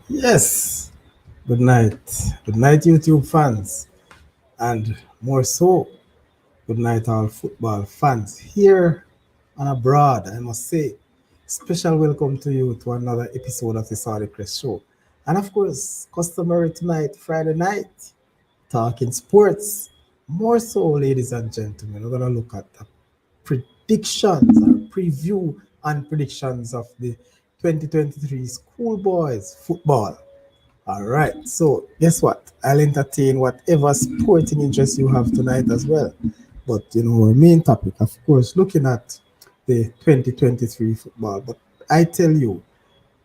Yes, good night. Good night, YouTube fans, and more so, good night, all football fans here and abroad. I must say, special welcome to you to another episode of the Saudi Crest Show. And of course, customary tonight, Friday night, talking sports. More so, ladies and gentlemen, we're going to look at the predictions or preview and predictions of the 2023 schoolboys football. All right. So guess what? I'll entertain whatever sporting interest you have tonight as well. But our main topic, of course, looking at the 2023 football. But I tell you,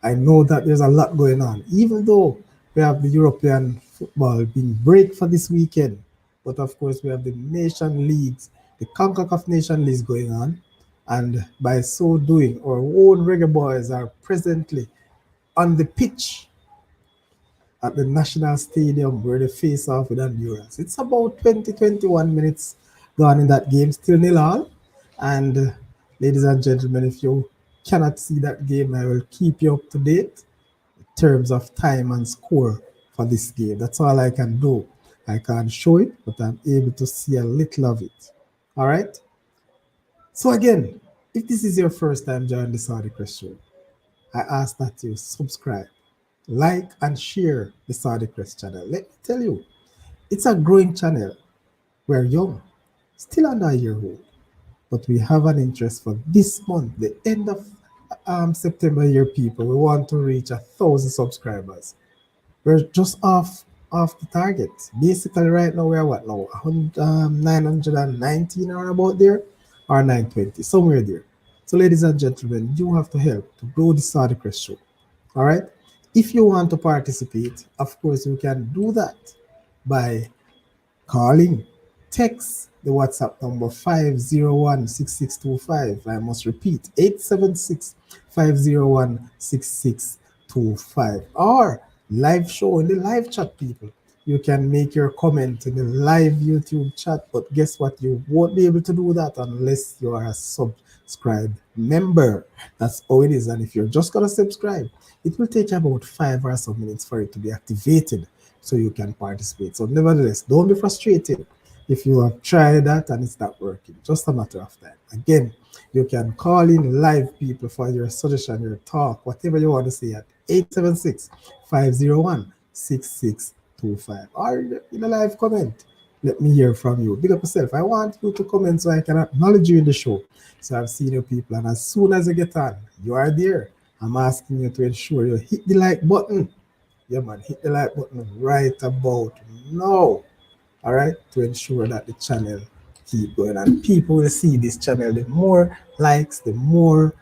I know that there's a lot going on. Even though we have the European football being break for this weekend, but of course we have the nation leagues, the CONCACAF nation leagues going on. And by so doing, our own reggae boys are presently on the pitch at the National Stadium where they face off with Honduras. It's about 20-21 minutes gone in that game, still nil all. And ladies and gentlemen, if you cannot see that game, I will keep you up to date in terms of time and score for this game. That's all I can do. I can't show it, but I'm able to see a little of it. All right. So again, if this is your first time joining the Saudi Crest Show, I ask that you subscribe, like, and share the Saudi Crest channel. Let me tell you, it's a growing channel. We're young, still under a year old, but we have an interest for this month, the end of September here, people. We want to reach 1,000 subscribers. We're just off the target. Basically, right now we're what now? 919 or about there, or 920, somewhere there. So, ladies and gentlemen, you have to help to grow the Saudi Crest Show. All right. If you want to participate, of course, you can do that by calling, text the WhatsApp number 501-6625. I must repeat, 876-501-6625. Or live show in the live chat, people. You can make your comment in the live YouTube chat, but guess what? You won't be able to do that unless you are a subscribed member. That's how it is. And if you're just going to subscribe, it will take about 5 or so minutes for it to be activated so you can participate. So, nevertheless, don't be frustrated if you have tried that and it's not working. Just a matter of time. Again, you can call in live people for your suggestion, your talk, whatever you want to say at 876-501-6625 or in a live comment. Let me hear from you. Big up yourself. I want you to comment so I can acknowledge you in the show. So I've seen your people, and as soon as you get on, you are there. I'm asking you to ensure you hit the like button. Yeah, man, hit the like button right about now. All right, to ensure that the channel keep going and people will see this channel. The more likes, the more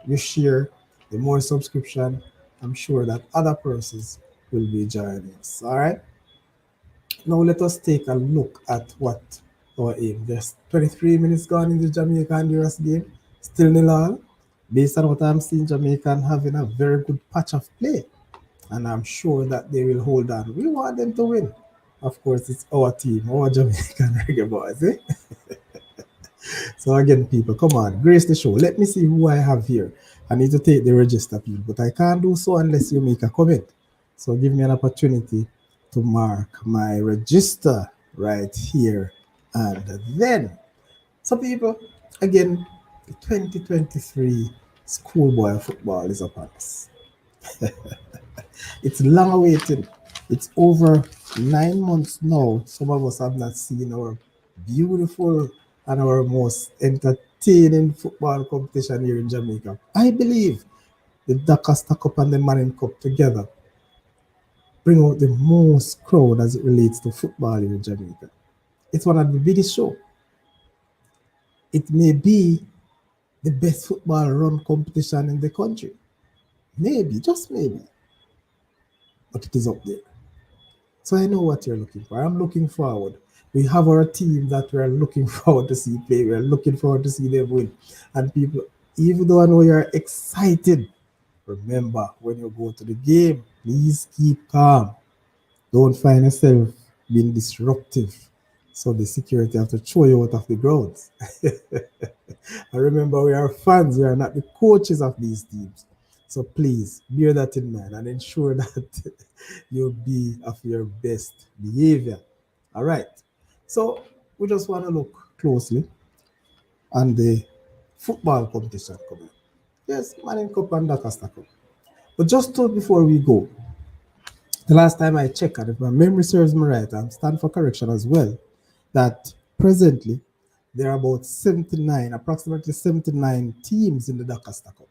you share, the more subscription. I'm sure that other persons will be joining us. All right. Now let us take a look at what our aim. Just 23 minutes gone in the Jamaica Honduras game. Still nil all. Based on what I'm seeing, Jamaican having a very good patch of play, and I'm sure that they will hold on. We want them to win. Of course, it's our team, our Jamaican reggae boys. Eh? So again, people, come on, grace the show. Let me see who I have here. I need to take the register, people, but I can't do so unless you make a comment. So give me an opportunity to mark my register right here and then. So people, again, the 2023 schoolboy football is upon us. It's long awaited. It's over 9 months now. Some of us have not seen our beautiful and our most entertaining football competition here in Jamaica. I believe the Dakar Cup and the Manning Cup together bring out the most crowd as it relates to football here in Jamaica. It's one of the biggest shows. It may be the best football run competition in the country. Maybe, just maybe, but it is up there. So I know what you're looking for. I'm looking forward. We have our team that we're looking forward to see play. We're looking forward to see them win. And people, even though I know you're excited, remember when you go to the game, please keep calm. Don't find yourself being disruptive. So the security have to throw you out of the grounds. I remember we are fans, we are not the coaches of these teams. So please bear that in mind and ensure that you'll be of your best behavior. All right. So we just want to look closely on the football competition coming. Yes, Manning Cup and Dakar Cup. But just before we go, the last time I checked, and if my memory serves me right, I'm stand for correction as well, that presently there are about 79, approximately 79 teams in the Dakar Cup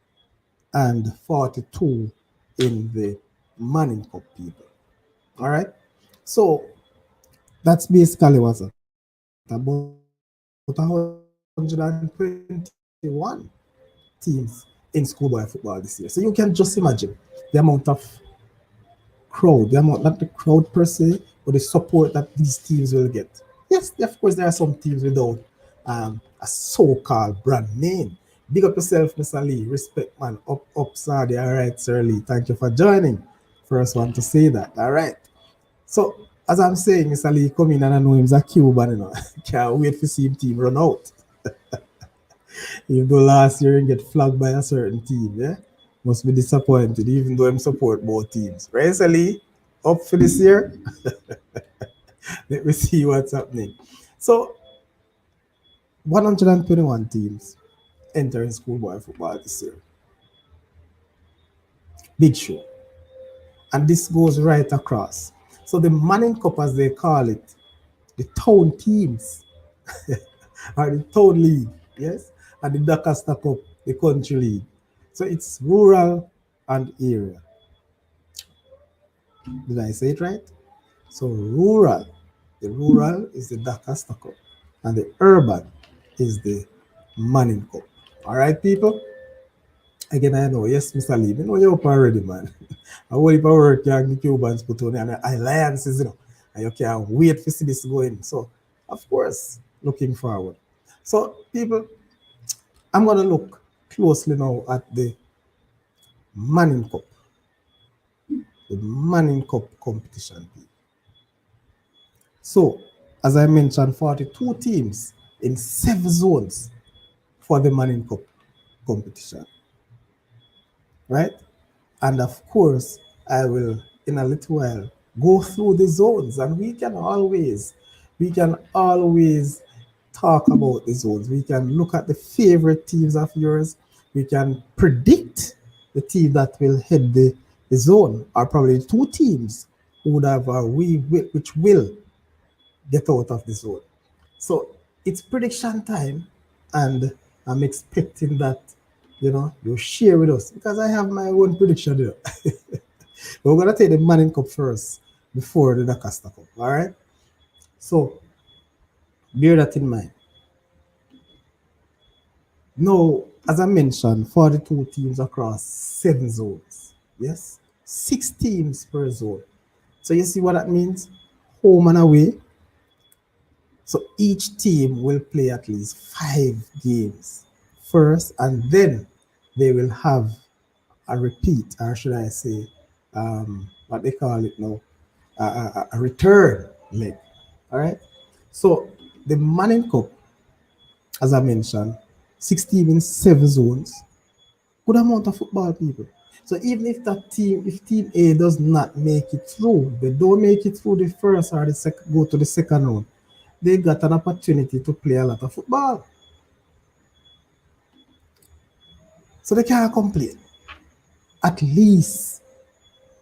and 42 in the Manning Cup people. All right. So that's basically what's at about 121 teams in schoolboy football this year. So you can just imagine the amount of crowd, the amount, not the crowd per se, but the support that these teams will get. Yes, of course, there are some teams without a so-called brand name. Big up yourself, Mr. Lee. Respect, man. Up, Saudi. All right, Sir Lee. Thank you for joining. First one to say that. All right. So, as I'm saying, Mr. Lee come in and I know him's a Cuban, Can't wait to see him team run out. Even though last year he get flagged by a certain team, yeah? Must be disappointed, even though him support both teams. Right, Mr. Lee? Up for this year? Let me see what's happening. So, 121 teams entering schoolboy football this year. Big show. And this goes right across. So the Manning Cup, as they call it, the town teams, or the town league, yes, and the Doncaster Cup, the country league. So it's rural and area. Did I say it right? So rural, the rural is the Doncaster Cup, and the urban is the Manning Cup. All right, people. Again, I know, yes, Mr. Lee, you know you're up already, man. I will if I work, you the Cubans put on and alliances, and you can't wait for see this going. So, of course, looking forward. So, people, I'm going to look closely now at Manning Cup, the Manning Cup competition. So, as I mentioned, 42 teams in 7 zones for the Manning Cup competition, right? And of course, I will in a little while go through the zones and we can always talk about the zones. We can look at the favorite teams of yours. We can predict the team that will head the zone, or probably two teams who would have which will get out of the zone. So it's prediction time, and I'm expecting that you share with us because I have my own prediction here. We're gonna take the Manning Cup first before the Doncaster Cup. All right. So bear that in mind. Now, as I mentioned, 42 teams across 7 zones. Yes, 6 teams per zone. So you see what that means? Home and away. So each team will play at least 5 games first, and then they will have a repeat, or should I say, what they call it now, a return leg. All right. So the Manning Cup, as I mentioned, 16 in 7 zones, good amount of football people. So even if team A does not make it through, they don't make it through the first or the second, go to the second round, they got an opportunity to play a lot of football. So they can't complain. At least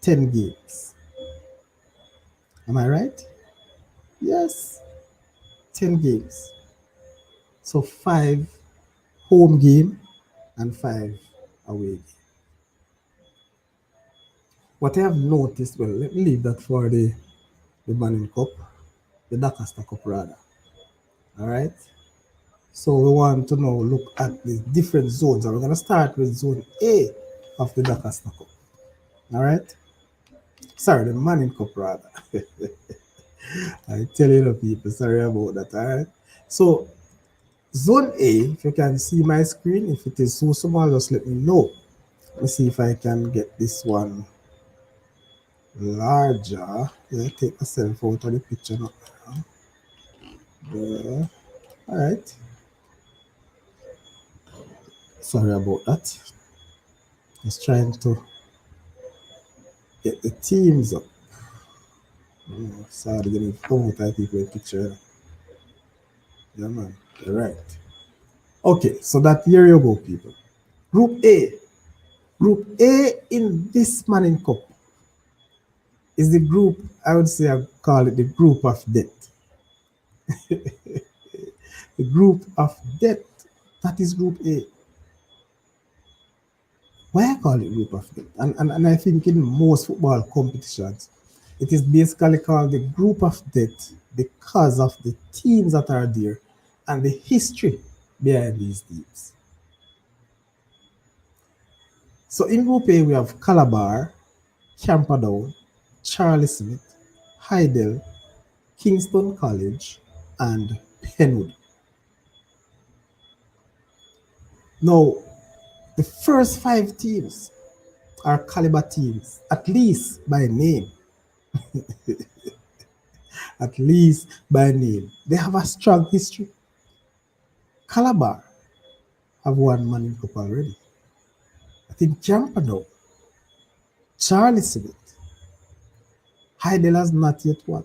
10 games. Am I right? Yes, 10 games. So 5 home game and 5 away game. What I have noticed, well, let me leave that for the Manning Cup, the Doncaster Cup rather. All right. So we want to now look at the different zones, and we're going to start with zone A of the Doncaster Cup. All right. Sorry, the Manning Cup rather. I tell you the people, sorry about that. All right. So zone A, if you can see my screen, if it is so small, just let me know. Let me see if I can get this one larger. Yeah, take myself out of the picture now. There. All right. Sorry about that. Just trying to get the teams up. Sorry, getting promoted people in picture. Yeah, man. You're right. Okay, so that here you go, people. Group A. Group A in this Manning Cup is the group, I would say I call it the group of death. The group of death. That is Group A. Why I call it group of death? And I think in most football competitions, it is basically called the group of death because of the teams that are there and the history behind these teams. So in Group A, we have Calabar, Camperdown, Charlie Smith, Heidel, Kingston College, and Penwood. Now, the first five teams are caliber teams, at least by name. At least by name. They have a strong history. Calabar have won Manning Cup already. I think Camperdown, Charlie Smith, Heidel has not yet won.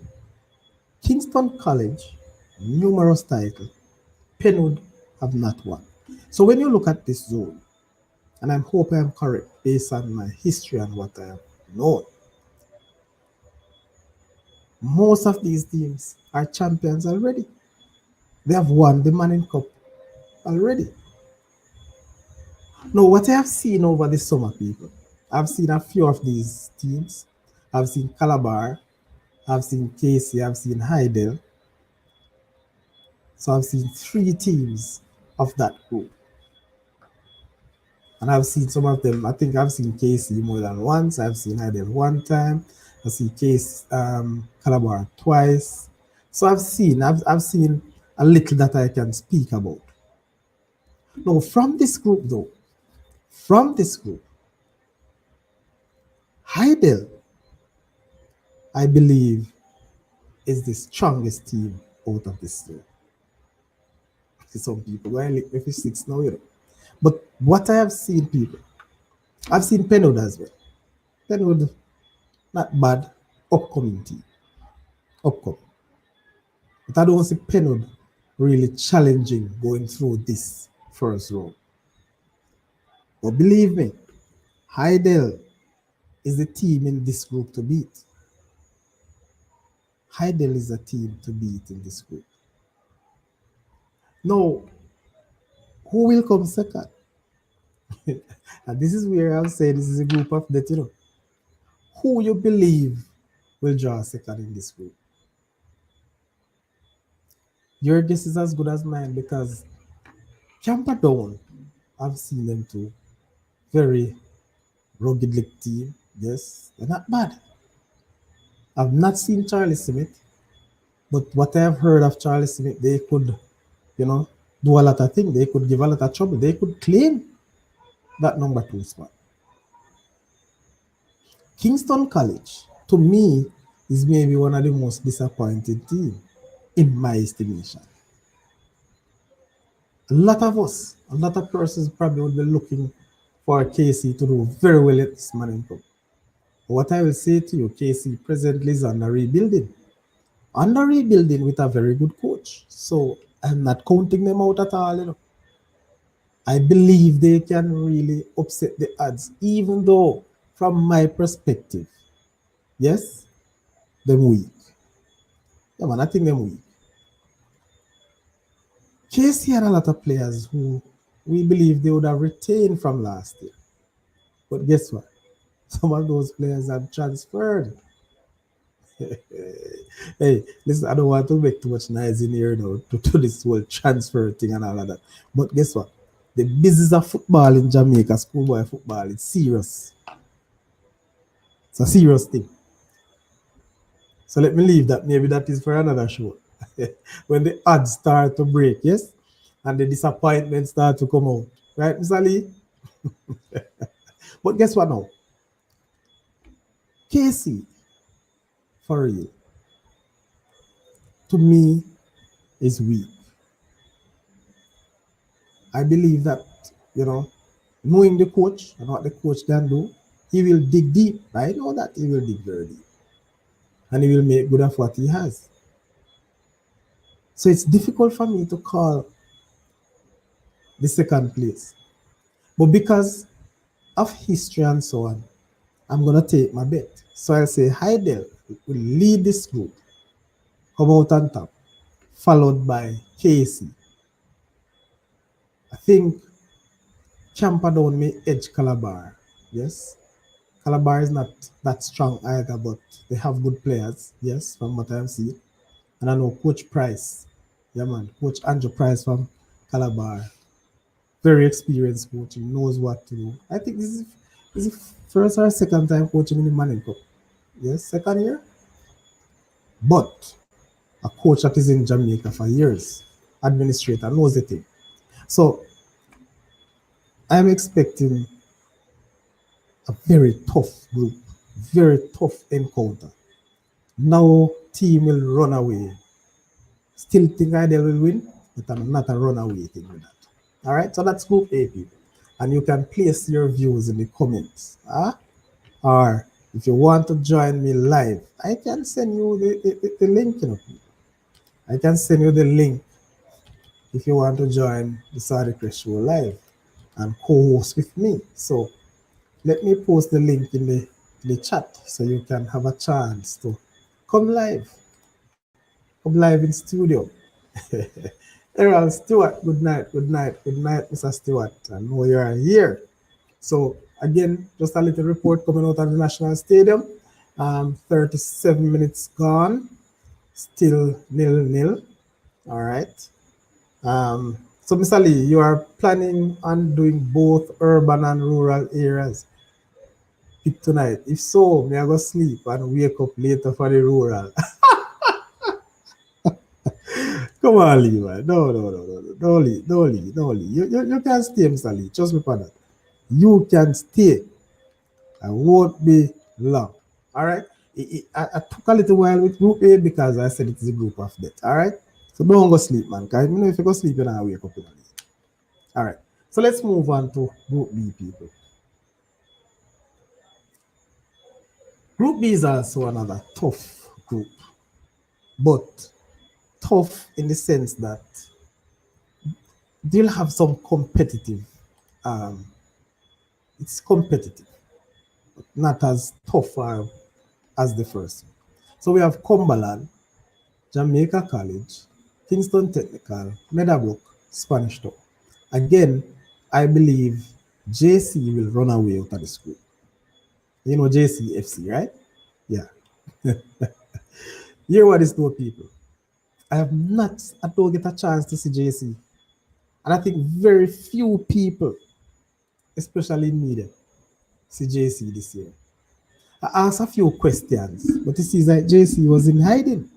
Kingston College, numerous titles. Penwood have not won. So when you look at this zone, and I hope I am correct based on my history and what I have known, most of these teams are champions already. They have won the Manning Cup already. Now, what I have seen over the summer, people, I've seen a few of these teams. I've seen Calabar, I've seen Casey, I've seen Heidel. So I've seen three teams of that group. And I've seen some of them. I think I've seen Casey more than once. I've seen Heidel one time. I've seen Case Calabar twice. So I've seen a little that I can speak about. Now from this group though, from this group, Heidel, I believe, is the strongest team out of this group. Some people were like maybe six now, you know. But what I have seen, people, I've seen Penwood as well. Penwood, not bad, upcoming team, upcoming. But I don't see Penwood really challenging going through this first round. But believe me, Heidel is the team in this group to beat. Heidel is a team to beat in this group. Now, who will come second? And this is where I'll say this is a group of that, you know. Who you believe will draw second in this group? Your guess is as good as mine because Camperdown, I've seen them too. Very rugged league team. Yes, they're not bad. I've not seen Charlie Smith, but what I have heard of Charlie Smith, they could, you know, do a lot of things. They could give a lot of trouble. They could claim that number two spot. Kingston College, to me, is maybe one of the most disappointed team in my estimation. A lot of us, a lot of persons probably would be looking for KC to do very well at this Manning Cup. What I will say to you, KC presently is under rebuilding with a very good coach. So I'm not counting them out at all. You know. I believe they can really upset the odds, even though, from my perspective, yes, them weak. Yeah, man, I think them weak. KC had a lot of players who we believe they would have retained from last year. But guess what? Some of those players have transferred. Hey, listen, I don't want to make too much noise in here now to this whole transfer thing and all of that. But guess what? The business of football in Jamaica, schoolboy football, it's serious. It's a serious thing. So let me leave that. Maybe that is for another show. When the odds start to break, yes? And the disappointment start to come out. Right, Mr. Lee? But guess what now? KC, for real, to me, is weak. I believe that, you know, knowing the coach and what the coach can do, he will dig deep. I know that he will dig very deep. And he will make good of what he has. So it's difficult for me to call the second place. But because of history and so on, I'm gonna take my bet. So I'll say Heidel will lead this group, come out on top, followed by Casey. I think Camperdown may edge Calabar. Yes. Calabar is not that strong either, but they have good players, yes, from what I've seen. And I know Coach Price. Yeah man, Coach Andrew Price from Calabar. Very experienced coach. He knows what to do. I think this is first or second time coaching in the Manning Cup. Yes, second year. But a coach that is in Jamaica for years, administrator, knows the thing. So I'm expecting a very tough group, very tough encounter. No team will run away. Still think they will win, but I'm not a runaway thing with that. All right, so that's group A, people. And you can place your views in the comments. Or if you want to join me live, I can send you the link. I can send you the link if you want to join the Saudi Crest Show live and co-host with me. So let me post the link in the chat so you can have a chance to come live. Come live in studio. Errol Stewart, good night, good night, good night, Mr. Stewart. I know you are here. So again, just a little report coming out of the National Stadium. 37 minutes gone, still nil-nil. All right. So Mr. Lee, you are planning on doing both urban and rural areas pick tonight. If so, may I go sleep and wake up later for the rural. Come on, Lee, man. No, no, no, no, no. No, Lee, no, Lee, no, Lee. You can stay, Mr. Lee. Trust me for that. You can stay. I won't be long. All right. I took a little while with group A because I said it is a group of death. All right. So don't go sleep, man. Because you know if you go sleep, you're not wake up in the day. All right. So let's move on to group B, people. Group B is also another tough group, but tough in the sense that they'll have some competitive. Um, it's competitive, but not as tough as the first. So we have Cumberland, Jamaica College, Kingston Technical, Meadowbrook, Spanish Town. Again, I believe JC will run away out of the school. You know JC FC, right? Yeah. Hear what is two people. I don't get a chance to see JC. And I think very few people, especially in media, see JC this year. I asked a few questions, but it seems like JC was in hiding.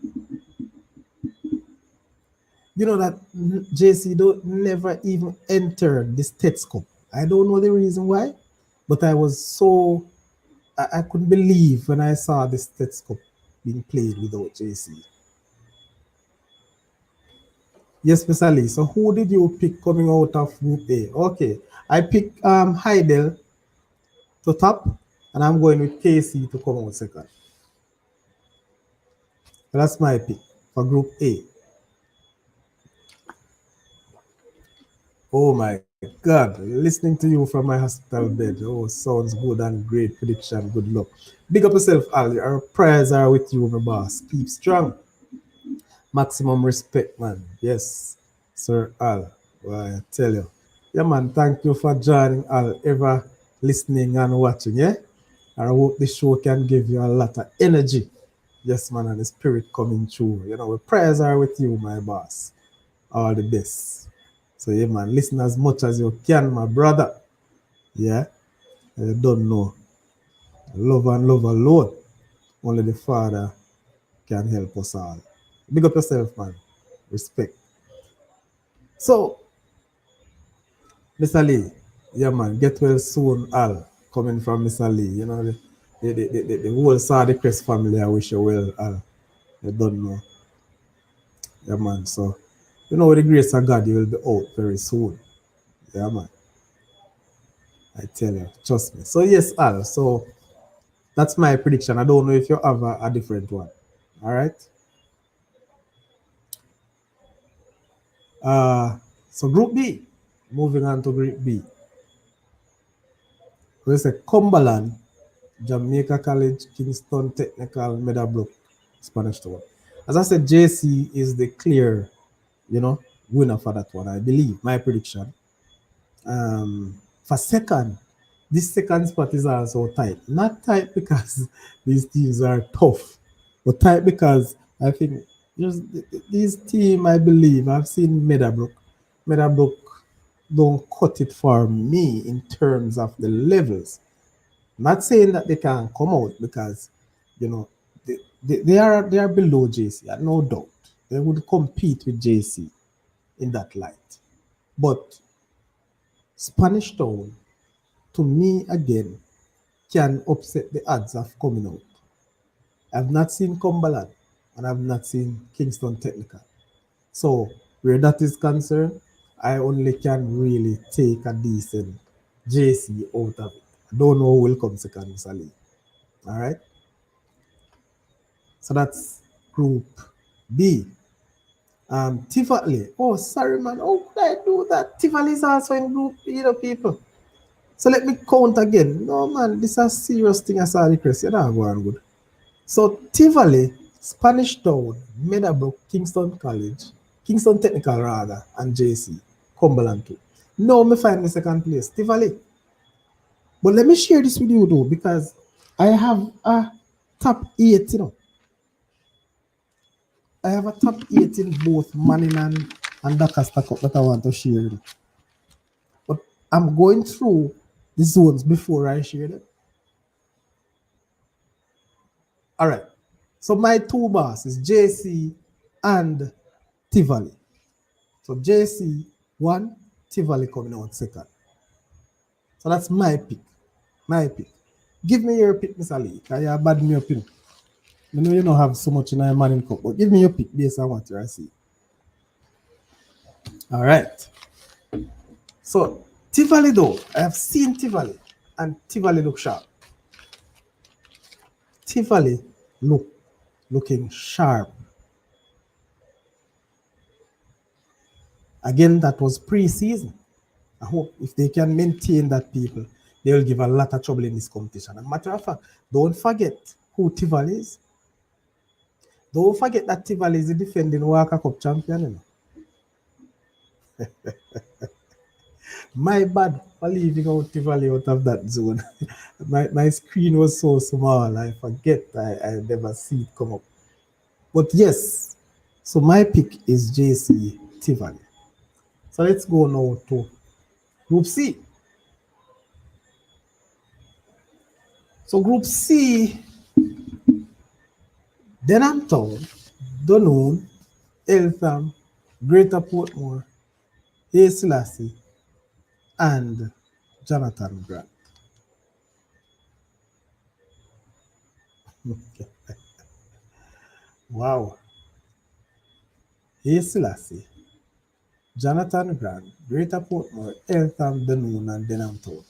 You know that JC don't never even enter the States Cup. I don't know the reason why, but I was so I couldn't believe when I saw the States Cup being played without JC. Yes, Mr. Lee. So who did you pick coming out of Group A? Okay, I picked Heidel to top, and I'm going with KC to come out second. So that's my pick for Group A. Oh my God, listening to you from my hospital bed. Oh, sounds good and great prediction. Good luck. Big up yourself, Al. Our prayers are with you, my boss. Keep strong. Maximum respect, man. Yes, Sir Al. Well, I tell you. Yeah, man, thank you for joining, Al. Ever listening and watching, yeah? I hope the show can give you a lot of energy. Yes, man, and the spirit coming through. You know, prayers are with you, my boss. All the best. So, yeah, man, listen as much as you can, my brother. Yeah, you don't know. Love and love alone. Only the Father can help us all. Big up yourself, man. Respect. So, Mr. Lee, yeah, man, get well soon, Al. Coming from Mr. Lee, you know, the whole Saudi Crest family, I wish you well, Al. You don't know. Yeah, man. So, you know, with the grace of God, you will be out very soon. Yeah, man. I tell you, trust me. So yes, Al. So that's my prediction. I don't know if you have a different one. All right. Uh, so Group B. Moving on to Group B. We say Cumberland, Jamaica College, Kingston Technical, Meadowbrook, Spanish Town. As I said, JC is the clear, you know, winner for that one. I believe my prediction. For second, this second spot is also tight. Not tight because these teams are tough, but tight because I think just this team, I believe, I've seen Meadowbrook. Meadowbrook don't cut it for me in terms of the levels. Not saying that they can come out because, you know, they are below JC, no doubt. They would compete with JC in that light. But Spanish Town, to me again, can upset the odds of coming out. I've not seen Cumberland and I've not seen Kingston Technical. So where that is concerned, I only can really take a decent JC out of it. I don't know who will come second, Mr. Lee. All right. So that's Group B. Tivoli. Oh, sorry, man. How could I do that? Tivoli is also in Group B, people. So let me count again. No, man, this is a serious thing I saw request. You're not going good. So Tivoli, Spanish Town, Meadowbrook, Kingston College, Kingston Technical rather, and JC, Cumberland too. No, me find the second place, Tivoli. But let me share this with you though, because I have a top eight, I have a top eight in both Manning and Doncaster Cup that I want to share. But I'm going through the zones before I share them. All right. So my two bosses, JC and Tivoli. So JC one, Tivoli coming out second. So that's my pick. My pick. Give me your pick, Mr. Lee. Because you bad me up. You know you don't have so much in a Manning Cup, but give me your pick based on what you see. All right. So Tivoli though, I have seen Tivoli and Tivoli look sharp. Tivoli looking sharp. Again, that was pre-season. I hope if they can maintain that, people, they will give a lot of trouble in this competition. And matter of fact, don't forget who Tivoli is. Don't forget that Tivoli is the defending Walker Cup champion. My bad for leaving out Tivoli out of that zone. my screen was so small, I forget. I never see it come up. But yes, so my pick is JC Tivoli. So let's go now to Group C. So Group C, Denham Town, Dunoon, Eltham, Greater Portmore, A. Selassie, and Jonathan Grant. Wow. A. Selassie, Jonathan Grant, Greater Portmore, Eltham, Dunoon, and Denham Town.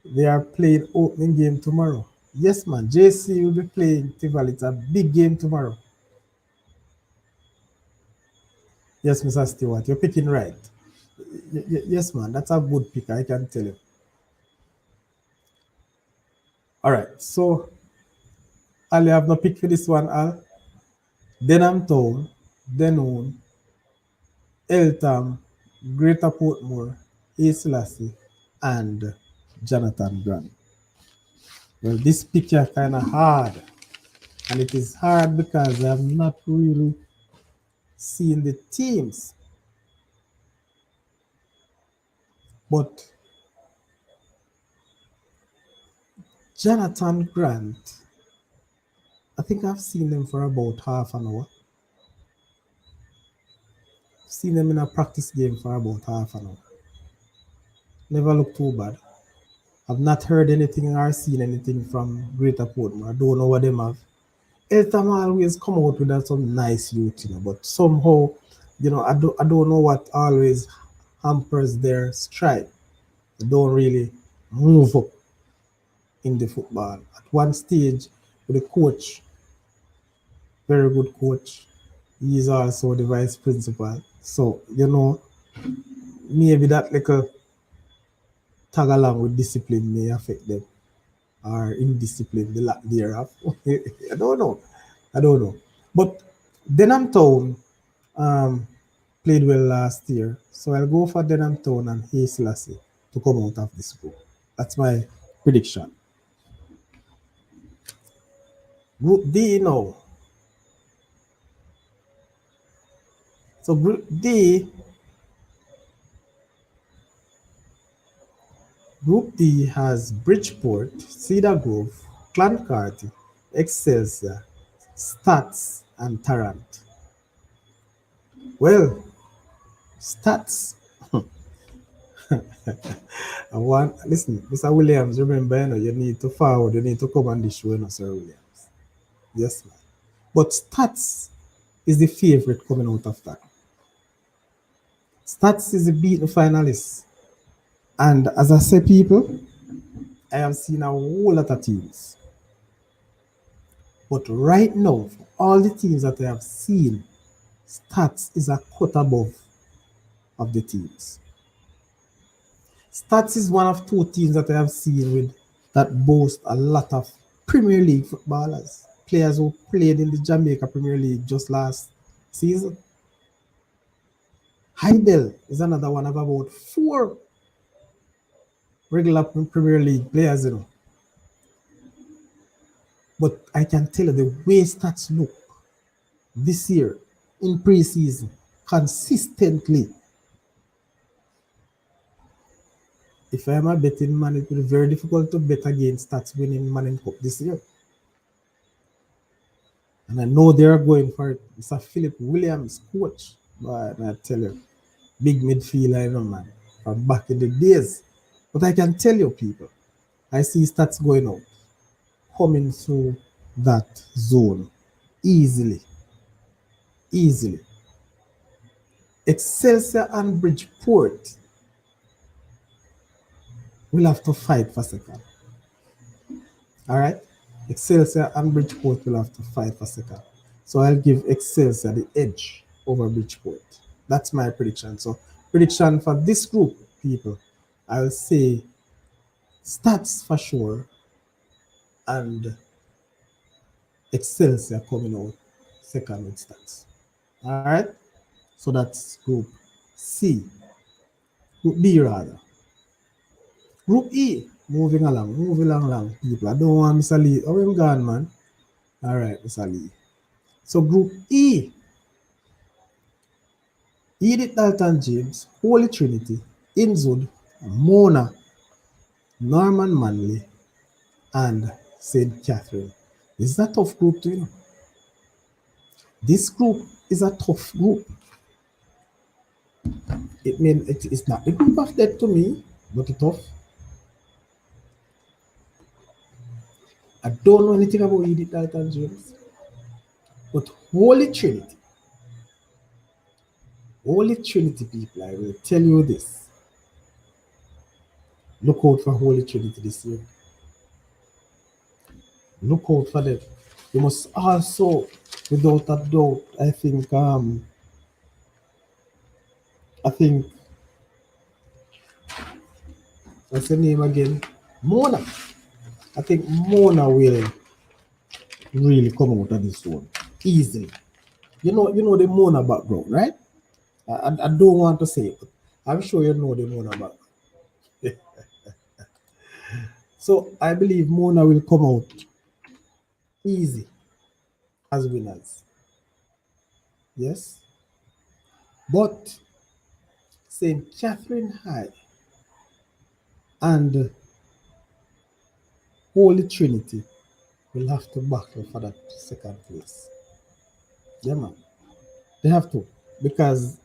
They are playing opening game tomorrow. Yes, man. JC will be playing Tivoli. It's a big game tomorrow. Yes, Mr. Stewart, you're picking right. Yes, man. That's a good pick, I can tell you. All right. So, Al, you have no pick for this one, Al. Denham Town, Dunoon, Eltham, Greater Portmore, A. Selassie, and Jonathan Grant. Well, this picture kind of hard. And it is hard because I have not really seen the teams. But Jonathan Grant, I think I've seen them for about half an hour. Seen them in a practice game for about half an hour. Never look too bad. I've not heard anything or seen anything from Greater Portmore. I don't know what them have. Eltham always come out with some nice youth, but somehow, I don't know what always hampers their stride. They don't really move up in the football. At one stage, with the coach, very good coach, he is also the vice principal. So, maybe that little tag along with discipline may affect them or indiscipline, the lack thereof. I don't know. I don't know. But Denham Town um, played well last year. So I'll go for Denham Town and Hay Selassie to come out of this group. That's my prediction. Group D now. So Group D has Bridgeport, Cedar Grove, Clancarty, Excelsior, Stats, and Tarrant. Well, Stats. I want listen, Mr. Williams. Remember, you need to forward. You need to come on the show, Sir Williams. Yes, man. But Stats is the favorite coming out of that. Stats is the beaten finalist. And as I say, people, I have seen a whole lot of teams. But right now, for all the teams that I have seen, Stats is a cut above of the teams. Stats is one of two teams that I have seen with that boast a lot of Premier League footballers, players who played in the Jamaica Premier League just last season. Heidel is another one of about four regular Premier League players, But I can tell you the way Stats look this year in preseason consistently. If I am a betting man, it will be very difficult to bet against Stats winning Manning Cup this year. And I know they're going for it. Mr. Philip Williams, coach. But I tell you, big midfielder, man, from back in the days. But I can tell you, people, I see Stats going out, coming through that zone easily. Easily. Excelsior and Bridgeport will have to fight for second. All right? Excelsior and Bridgeport will have to fight for second. So I'll give Excelsior the edge over Bridgeport. That's my prediction. So prediction for this group, people, I'll say Stats for sure and Excelsior coming out second with Stats. All right? So that's group C. Group B rather. Group E, moving along, people. I don't want Mr. Lee. Oh, I'm gone, man. All right, Mr. Lee. So Group E, Edith Dalton James, Holy Trinity, Inzud, Mona, Norman Manley, and St. Catherine. This is a tough group to This group is a tough group. It's not the group of death to me, but it's tough. I don't know anything about Edith Dalton James, but Holy Trinity people, I will tell you this. Look out for Holy Trinity this year. Look out for them. You must also, without a doubt, I think, what's the name again? Mona. I think Mona will really come out of this one easily. You know the Mona background, right? I don't want to say it, but I'm sure you know the Mona background. So I believe Mona will come out easy as winners. Yes. But St. Catherine High and Holy Trinity will have to battle for that second place. Yeah, man. They have to. Because,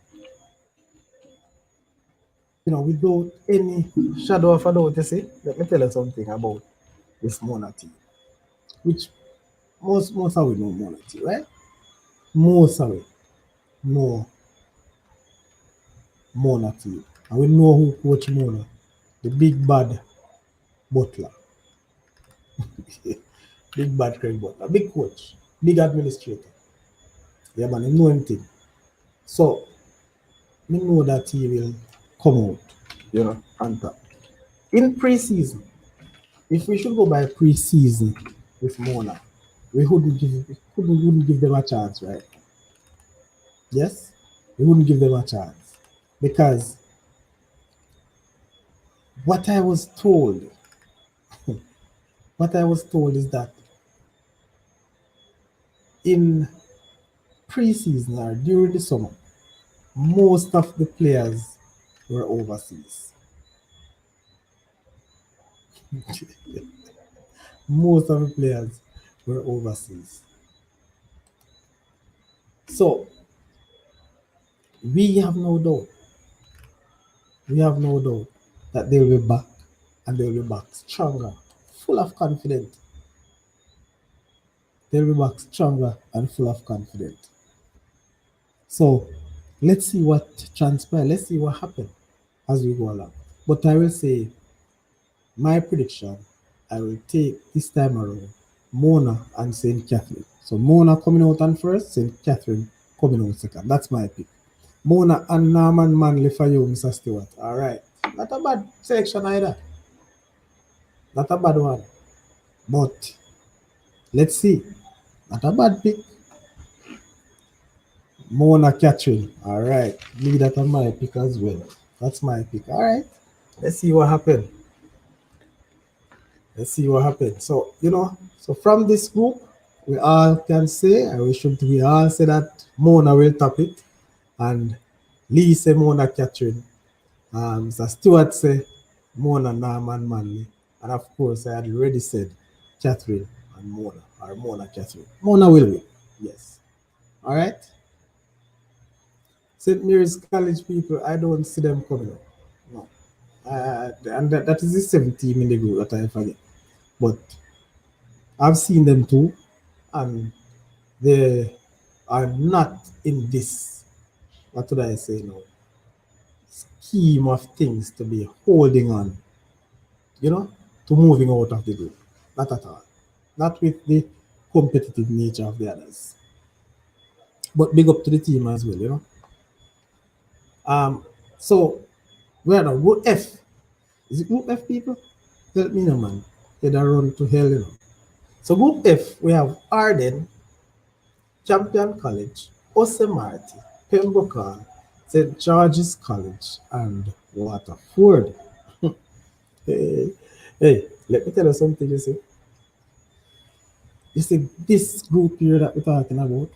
without any shadow of a doubt, you see, let me tell you something about this monarchy, which most of we know monarchy, right? Most of we know monarchy. And we know who coach Mona, the big bad butler. Big bad Craig Butler. Big coach. Big administrator. Yeah man, he know anything. So we know that he will come out, on top. In pre-season, if we should go by pre-season with Mona, we wouldn't give them a chance, right? Yes? We wouldn't give them a chance. Because what I was told, what I was told is that in pre-season or during the summer, most of the players were overseas. Most of the players were overseas. So we have no doubt, we have no doubt that they'll be back and they'll be back stronger, full of confidence. They'll be back stronger and full of confidence. So let's see what transpires. Let's see what happens as we go along. But I will say my prediction, I will take this time around Mona and St. Catherine. So Mona coming out on first, St. Catherine coming out second. That's my pick. Mona and Norman Manley for you, Mr. Stewart. All right. Not a bad selection either. Not a bad one. But let's see. Not a bad pick. Mona Catherine. All right. Leave that on my pick as well. That's my pick. All right. Let's see what happens. Let's see what happens. So, so from this group, we all can say, and we all say that Mona will top it, and Lee say Mona Catherine, so Stuart say Mona Norman Manley, and of course I had already said Catherine and Mona, or Mona Catherine. Mona will win, yes. All right. St. Mary's College people, I don't see them coming up. No. And that is the 7th team in the group that I forget. But I've seen them too, and they are not in this, what would I say now, scheme of things to be holding on, you know, to moving out of the group. Not at all. Not with the competitive nature of the others. But big up to the team as well. Um, so we're now group F. Is it group F, people? Help me now, man. Head a run to hell. So group F, we have Arden, Champion College, Osemarty, Pembroke, St. George's College, and Waterford. Hey, hey, let me tell you something, you see. You see, this group here that we're talking about,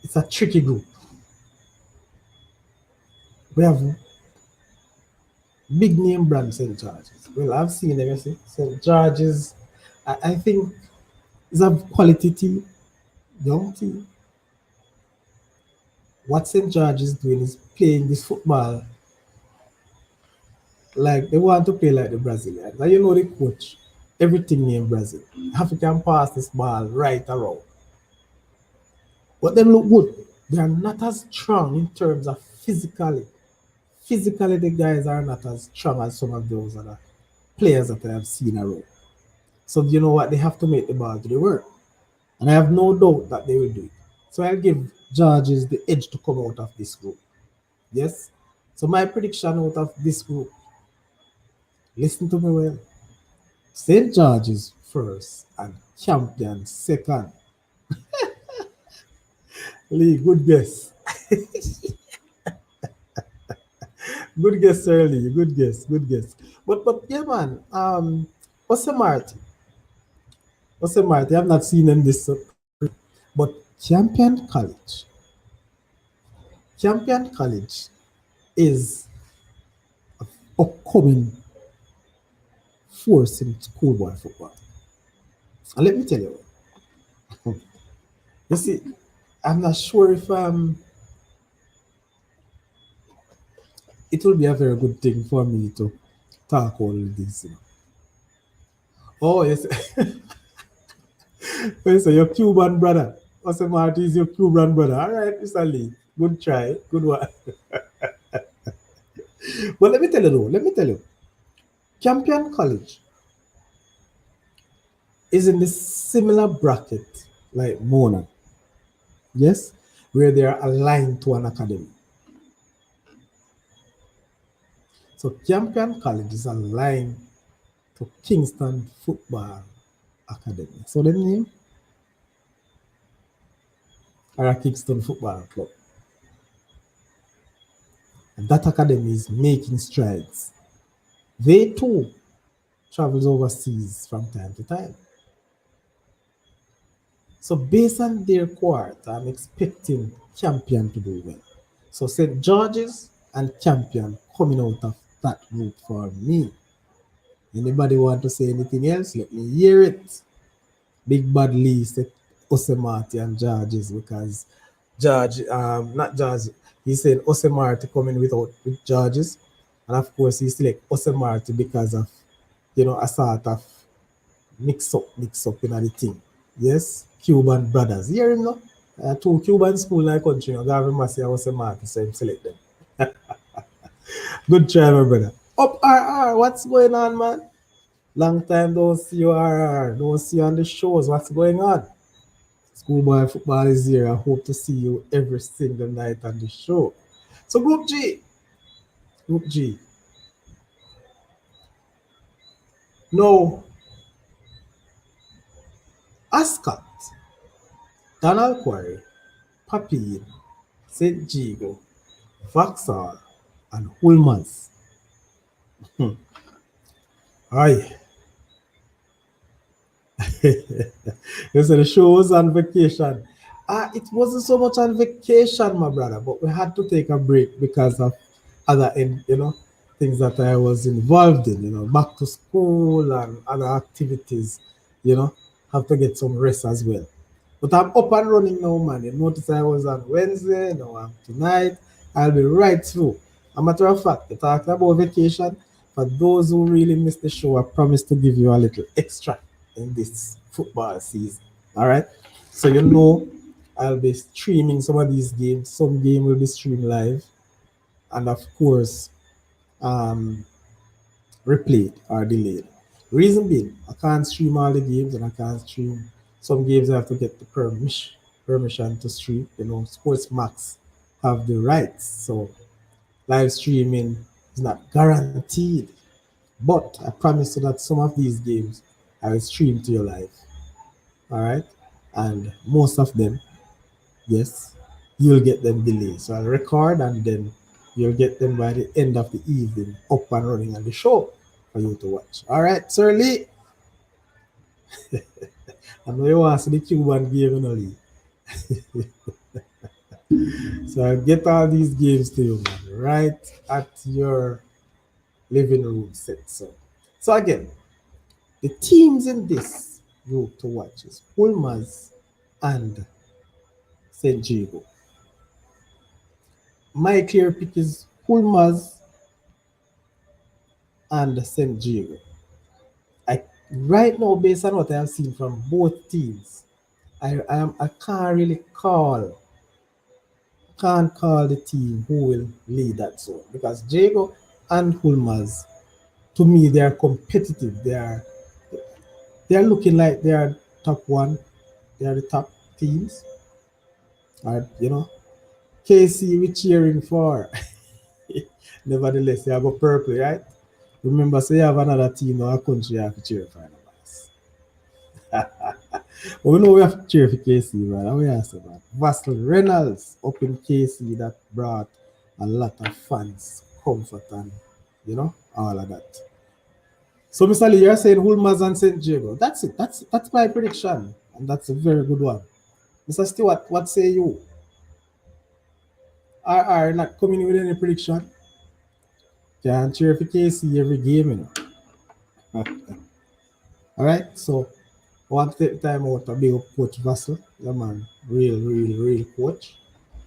it's a tricky group. We have big name brand St. George's. Well, I've seen them, you see. St. George's, I think, is a quality team, young team. What St. George is doing is playing this football like they want to play like the Brazilians. And the coach, everything in Brazil. African pass this ball right around. But them look good. They are not as strong in terms of physically. Physically, the guys are not as strong as some of those other players that I have seen around. So you know what? They have to make the ball do the work. And I have no doubt that they will do it. So I'll give Georges the edge to come out of this group. Yes? So my prediction out of this group, listen to me well. St. George's first and Champion second. Lee, good guess. Good guess, Sir Lee. Good guess. Good guess. But yeah, man. Osemarty. Osemarty. I've not seen them this but Champion College. Champion College is upcoming force in schoolboy football. And let me tell you, you see, I'm not sure if it will be a very good thing for me to talk all of this. Oh yes, well, so your Cuban brother. Jose Marti is your Cuban brother. All right, Mr. Lee. Good try. Good one. But let me tell you though, let me tell you, Champion College is in the similar bracket like Mona, yes, where they are aligned to an academy. So Champion College is aligned to Kingston Football Academy. So the name are a Kingston Football Club. And that academy is making strides. They too travels overseas from time to time. So based on their cohort, I'm expecting Champion to do well. So St. George's and Champion coming out of that group for me. Anybody want to say anything else? Let me hear it. Big Bad Lee said Osemati and George's because George, not George, he said Osemati coming with George's. And of course, he select Osemati because of, a sort of mix up in the thing. Yes, Cuban brothers. You hear him now? Two Cuban school in the country, Gavin Massey and Osemati, so him select them. Good try, my brother. Up RR, what's going on, man? Long time don't see you, RR. Don't see you on the shows. What's going on? Schoolboy football is here. I hope to see you every single night on the show. So, Group G. No, Ascot, Donald Quarry, Papine, St. Gigo, Vauxhall, and Hulmans. Hmm. Aye. You said the show was on vacation. It wasn't so much on vacation, my brother, but we had to take a break because of other, things that I was involved in, back to school and other activities, you know, have to get some rest as well. But I'm up and running now, man. You notice I was on Wednesday, now I'm tonight. I'll be right through. A matter of fact, you're talking about vacation. For those who really missed the show, I promise to give you a little extra in this football season. All right. So I'll be streaming some of these games. Some game will be streamed live, and of course, um, replayed or delayed. Reason being, I can't stream all the games, and I can't stream some games. I have to get the permission to stream. Sports Max have the rights, so live streaming is not guaranteed. But I promise you that some of these games I will stream to your live. All right, and most of them, yes, you'll get them delayed. So I'll record and then you'll get them by the end of the evening up and running on the show for you to watch. All right, Sir Lee. I know you want to see the Cuban game, Lee. So I'll get all these games to you, man, right at your living room set. So again, the teams in this group to watch is Ulmas and St. Diego. My clear pick is Ulmas and St. Diego. I right now, based on what I have seen from both teams, I can't call the team who will lead that zone because Diego and Hulmaz, to me, they are competitive. They are looking like they are top one. They are the top teams. Or KC we cheering for. Nevertheless, they have a purple, right? Remember, so you have another team or a country you have to cheer for. But we know we have to cheer for KC, man. And we have to, man. Vassal Reynolds up in KC that brought a lot of fans, comfort, and all of that. So, Mr. Lee, you're saying Hulmaz and St. Diego. That's it. That's my prediction. And that's a very good one. Mr. Stewart, what say you? Are not coming with any prediction? Can't cheer for KC every game, All right, so I want to take time out to big up Coach Vassal, the man, real coach,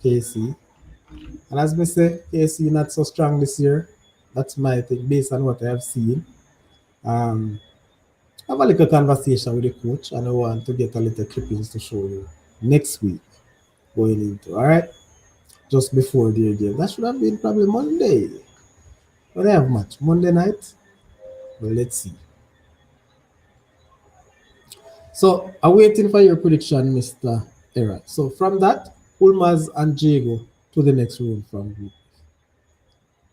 KC. And as me say, KC not so strong this year. That's my thing, based on what I have seen. Um, I have a little conversation with the coach, and I want to get a little clippings to show you next week going into. All right. just before their game. That should have been probably Monday. But they have match Monday night. But let's see. So I'm waiting for your prediction, Mr. Era. So from that, Ulmaz and Jago to the next room from group.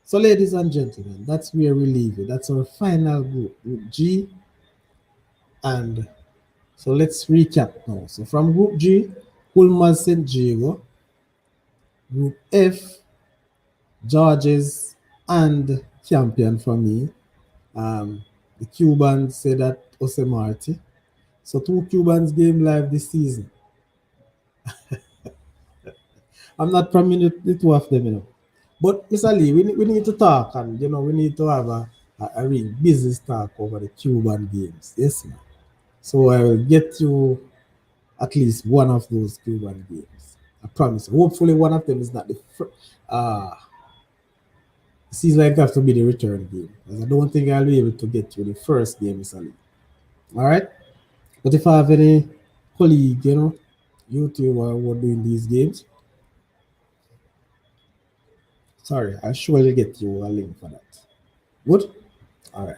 So ladies and gentlemen, that's where we leave it. That's our final group, Group G. And so let's recap now. So from Group G, Ulmaz St. Jago. Group F, Georges and Champion for me. The Cubans said that Osemarti. So two Cubans game live this season. I'm not promising the two of them, But Mr. Lee, we need to talk and we need to have a real business talk over the Cuban games. Yes, man. So I will get you at least one of those Cuban games. I promise. Hopefully one of them is not the first. It seems like it have to be the return game. Because I don't think I'll be able to get you the first game, Mr. Lee. Alright? But if I have any colleague, you two who are doing these games, sorry, I'll surely get you a link for that. Good? Alright.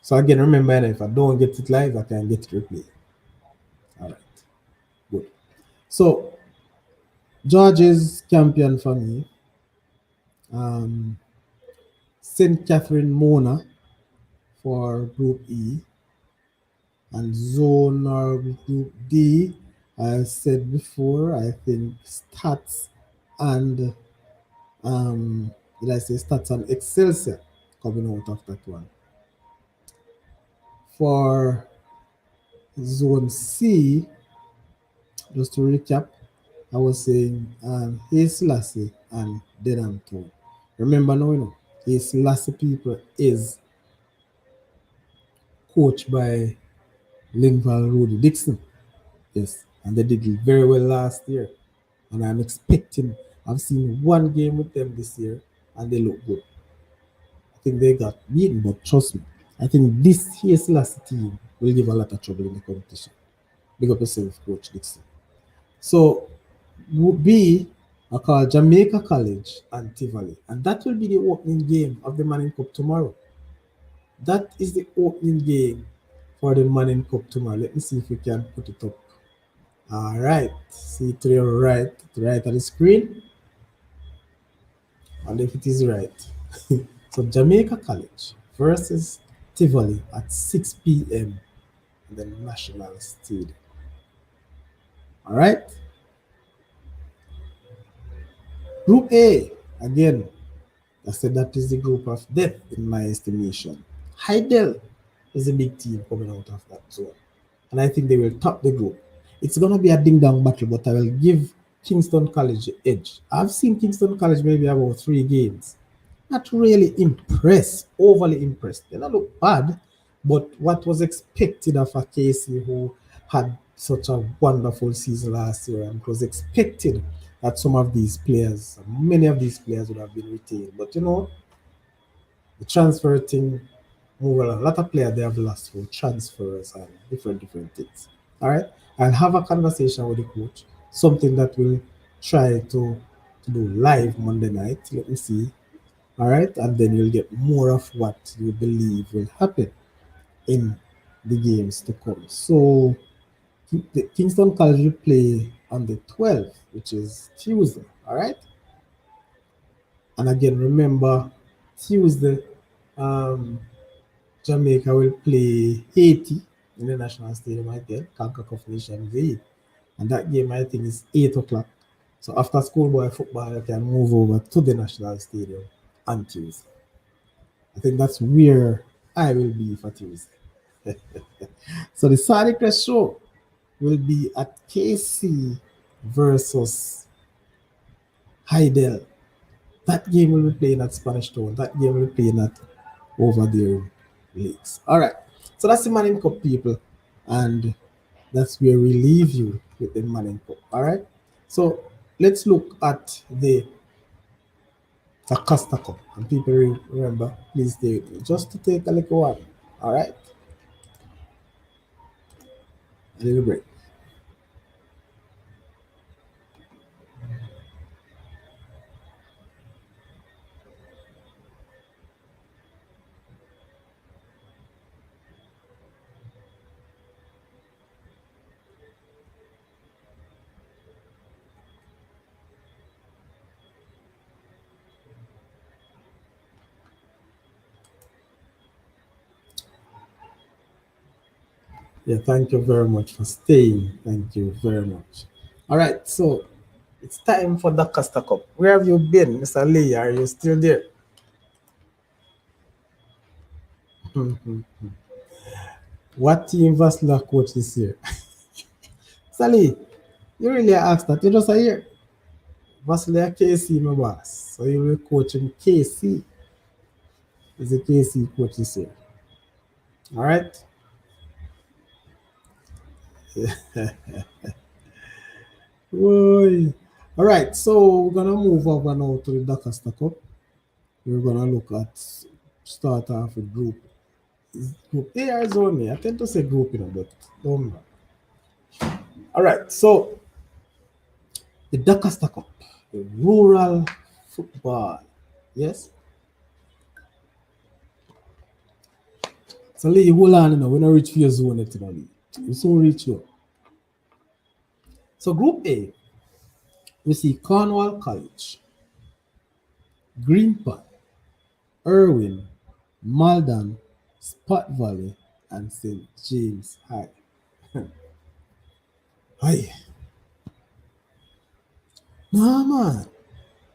So again, remember, if I don't get it live, I can get it replay. Alright. Good. So George's champion for me. St. Catherine Mona for Group E. And zone or Group D, I said before, I think stats and did I say stats and Excelsior coming out of that one. For zone C, just to recap, I was saying Hayes Lassie and Denham Town. Remember now, Hayes Lassie people is coached by Linval Rudy Dixon. Yes, and they did very well last year. And I'm expecting, I've seen one game with them this year and they look good. I think they got beaten, but trust me, I think this year's last team will give a lot of trouble in the competition. Big up yourself, Coach Dixon. So, Group B are called Jamaica College and Tivoli. And that will be the opening game of the Manning Cup tomorrow. That is the opening game for the Manning Cup tomorrow. Let me see if we can put it up. All right. See to your right, to the right of the screen. And if it is right. So Jamaica College versus Tivoli at 6 p.m. in the National Stadium. All right. Group A, again, I said that is the group of death in my estimation. Heidel is a big team coming out of that zone. And I think they will top the group. It's going to be a ding dong battle, but I will give Kingston College the edge. I've seen Kingston College maybe about 3 games. Not really impressed, overly impressed. They don't look bad, but what was expected of a Casey who had such a wonderful season last year, and it was expected that some of these players, many of these players would have been retained. But the transfer thing move along. A lot of players they have lost for transfers and different things. All right, I'll have a conversation with the coach, something that we'll try to do live Monday night. Let me see. All right, and then you'll get more of what you believe will happen in the games to come. So the Kingston College will play on the 12th, which is Tuesday. All right, and again remember Tuesday, um, Jamaica will play Haiti in the national stadium again, CONCACAF Nations League, and that game I think is 8 o'clock. So after schoolboy football, you can move over to the national stadium on Tuesday. I think that's where I will be for Tuesday. So the Sonic Crest show will be at KC versus Heidel. That game will be playing at Spanish Town. That game will be playing at over there leagues. All right. So that's the Manning Cup, people. And that's where we leave you with the Manning Cup. All right. So let's look at the Acosta Cup. And people remember, please stay with me just to take a little one. All right. A little break. Yeah, thank you very much for staying. Thank you very much. All right, so it's time for the Costa Cup. Where have you been, Mr. Lee? Are you still there? What team Vasila coach this year? Mr. Lee, you really asked that. You just a year. Vasila KC, my boss. So you will coaching KC. Is a KC coach this year. All right. Boy. All right, so we're gonna move over now to the Costa Cup. We're gonna look at start off with group A or zone A. I tend to say group, but don't know. All right, so the Dakasta Cup, the rural football. Yes. So Lee, hold on, we're not reach for your zone yet, Lee. We soon reach you. So group A, we see Cornwall College, Greenpan, Irwin, Malden, Spot Valley, and St. James High. Hi. Nah, man.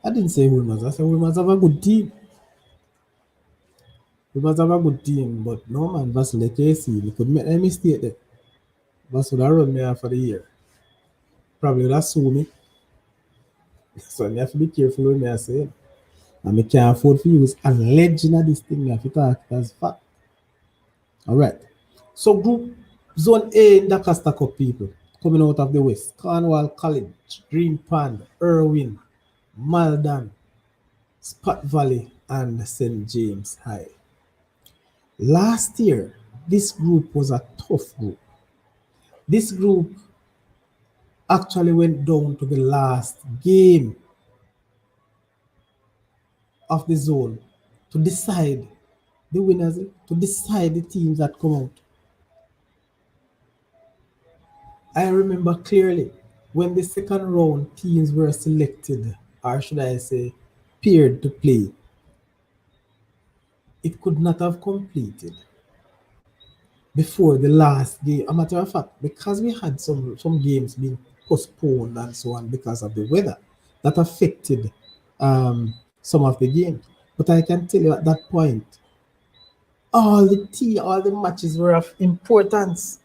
I didn't say Wilmers. I said Wilmers have a good team. Wilmers have a good team, but no, man, Vasile KC, they could make a mistake there. Vasile would run me out for the year. Probably would have sue me. So I have to be careful with me I say. And I can't afford to use a legend of this thing. I have to talk as fact. All right. So group zone A in the Costa Cup people coming out of the west. Cornwall College, Green Pond, Irwin, Malden, Spot Valley, and St. James High. Last year, this group was a tough group. This group actually went down to the last game of the zone to decide the winners, to decide the teams that come out. I remember clearly when the second round teams were selected, or should I say, paired to play, it could not have completed before the last game. A matter of fact, because we had some games being postponed and so on because of the weather, that affected some of the games. But I can tell you at that point, all the matches were of importance,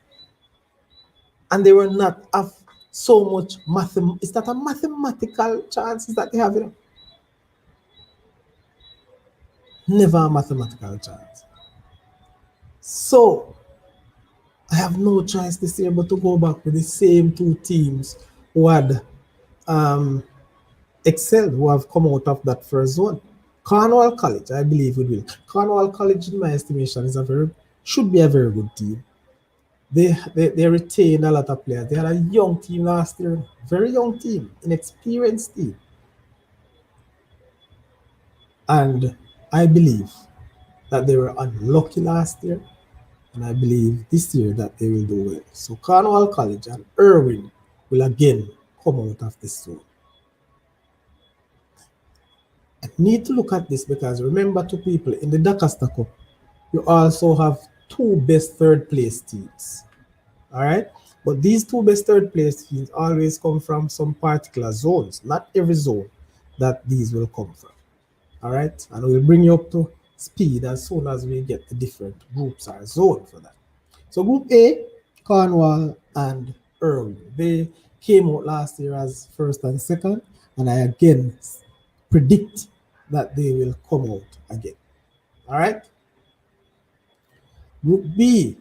and they were not of so much Is that a mathematical chances that they have? Never a mathematical chance. So I have no choice this year but to go back with the same two teams who had um, excelled, who have come out of that first zone. Cornwall College, I believe it will. Cornwall College, in my estimation, should be a very good team. They retained a lot of players. They had a young team last year, very young team, inexperienced team. And I believe that they were unlucky last year, and I believe this year that they will do well. So Cornwall College and Irwin will again come out of this zone. I need to look at this because remember, two people in the Dakasta Cup, you also have two best third place teams. All right. But these two best third place teams always come from some particular zones, not every zone that these will come from. All right. And we'll bring you up to speed as soon as we get the different groups or zone for that. So Group A, Cornwall and Irwin. They came out last year as first and second, and I again predict that they will come out again. All right. Group B,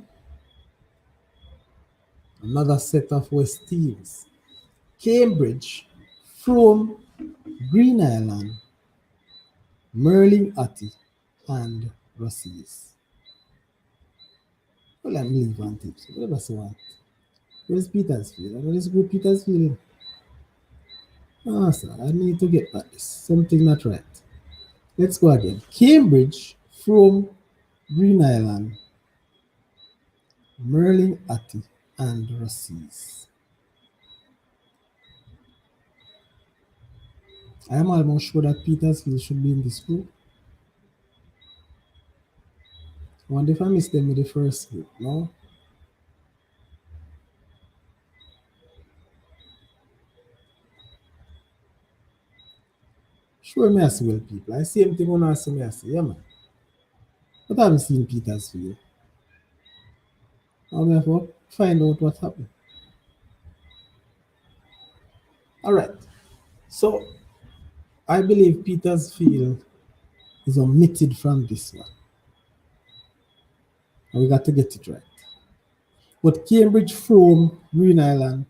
another set of West teams. Cambridge, Frome, Green Island, Merlin Atty, and Rossies. Well, I'm leaving one tips. Whatever I want. Where's Petersfield? I know this group Petersfield. Ah, sir, I need to get back this. Something not right. Let's go again. Cambridge, Frome, Green Island, Merlin Atty, and Rossies. I am almost sure that Petersfield should be in this group. I wonder if I missed them with the first group, no? Sure, me I see well people. I same thing when I see me I see, yeah man. But I haven't seen Peter's field. I'm have to find out what happened. Alright. So I believe Peter's field is omitted from this one. And we got to get it right. But Cambridge, Frome, Green Island,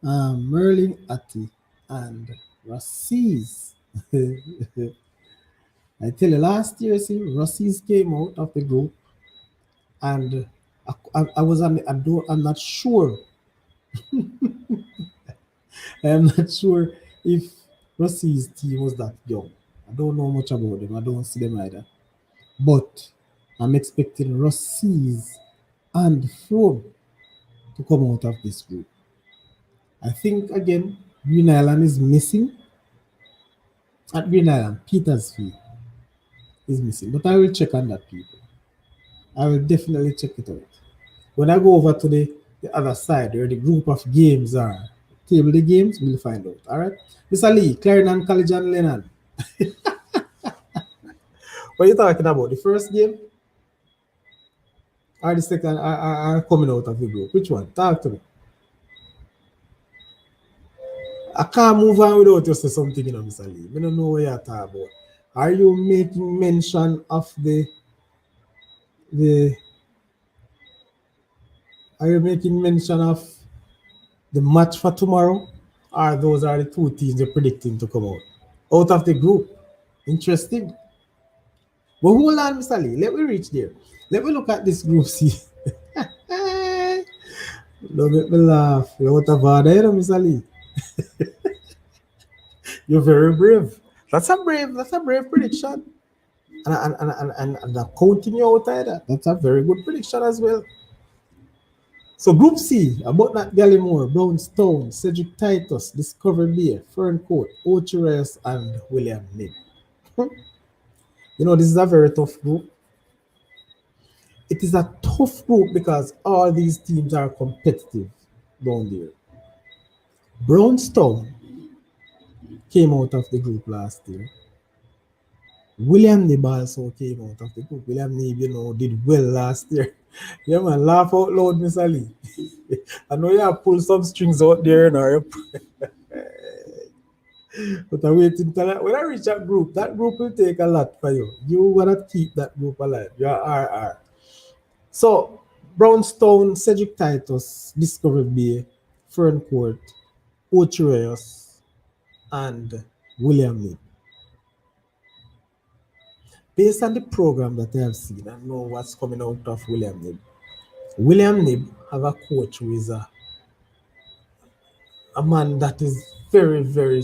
Merlin Atty, and Rossies. I tell you, last year, see, Rossies came out of the group, and I was on. I'm not sure. I'm not sure if Rossies team was that young. I don't know much about them. I don't see them either. But I'm expecting Rossies and Frome to come out of this group. I think again, Green Island is missing. At Green Island, Petersfield is missing. But I will check on that, people. I will definitely check it out. When I go over to the other side where the group of games are, table the games, we'll find out. All right. Mr. Lee, Clarendon College and Lennon. What are you talking about? The first game or the second are coming out of the group? Which one? Talk to me. I can't move on without you say something, Mr. Lee. I don't know what you're talking about. Are you making mention of the are you making mention of the match for tomorrow? Or those are the two teams you're predicting to come out of the group? Interesting. But hold on, Mr. Lee. Let me reach there. Let me look at this group C. Don't make me laugh. You're out of order, Mr. Lee. You're very brave. That's a brave prediction. And I'm counting you out either. That's a very good prediction as well. So Group C, about that Gallimore, Brownstone, Cedric Titus, Discovery Bay, Ferncourt, Ocherus, and William Nib. This is a very tough group. It is a tough group because all these teams are competitive down there. Brownstone came out of the group last year. William Nib also came out of the group. William Nib, did well last year. Yeah, man, laugh out loud, Mr. Lee. I know you have pulled some strings out there now. But I'm waiting till when I reach that group will take a lot for you. You want to keep that group alive. You're RR. So, Brownstone, Cedric Titus, Discovery Bay, Ferncourt, Ocherus, and William Nib. Based on the program that I have seen, I know what's coming out of William Nib. William Nib have a coach who is a man that is very, very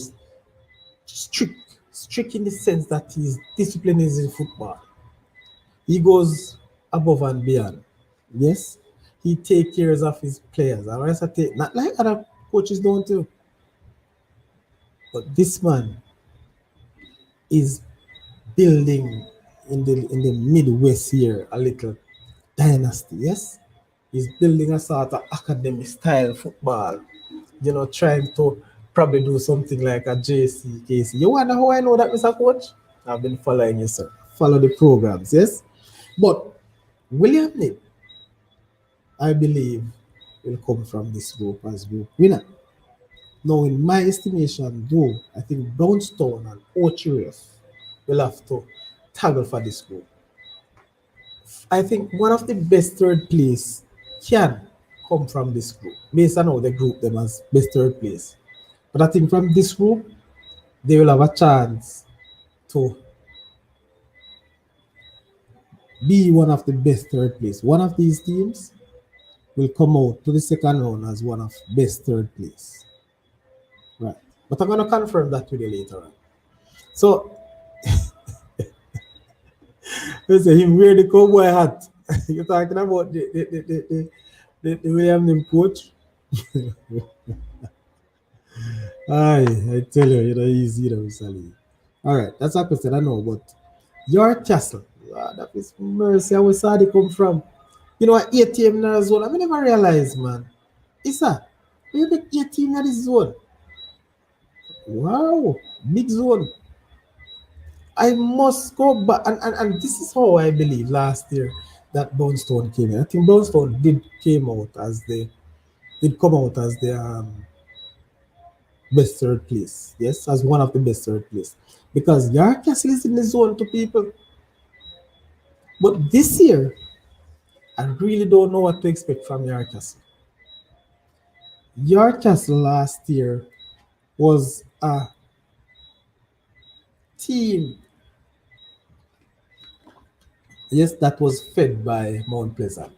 strict. Strict in the sense that his discipline is in football. He goes above and beyond. Yes, he takes care of his players. And when I say not like other coaches don't do. But this man is building in the Midwest here a little dynasty. Yes, he's building a sort of academic style football. Trying to probably do something like a JC, KC. You wonder how I know that, Mr. Coach? I've been following you, sir. Follow the programs, yes? But William Nib, I believe, will come from this group as group winner. Now, in my estimation, though, I think Brownstone and Ocherus will have to tackle for this group. I think one of the best third place can come from this group, based on how they group them as best third place. But I think from this group, they will have a chance to be one of the best third place. One of these teams will come out to the second round as one of best third place. Right. But I'm going to confirm that with you later on. So, let's say him wear the cowboy hat. You're talking about the William Nib coach? I tell you, easy, Mr. Lee. All right, that's a question I know, but your castle, that is mercy. Where Sadi come from? What ATM in the zone? I never realized, man. Isa, you make ATM in this zone? Wow, big zone. I must go back, and this is how I believe last year that Brownstone came in. I think Brownstone did come out as the best third place. Yes, as one of the best third place. Because Yarcastle is in the zone to people. But this year, I really don't know what to expect from Yarcastle. Yarcastle last year was a team, yes, that was fed by Mount Pleasant.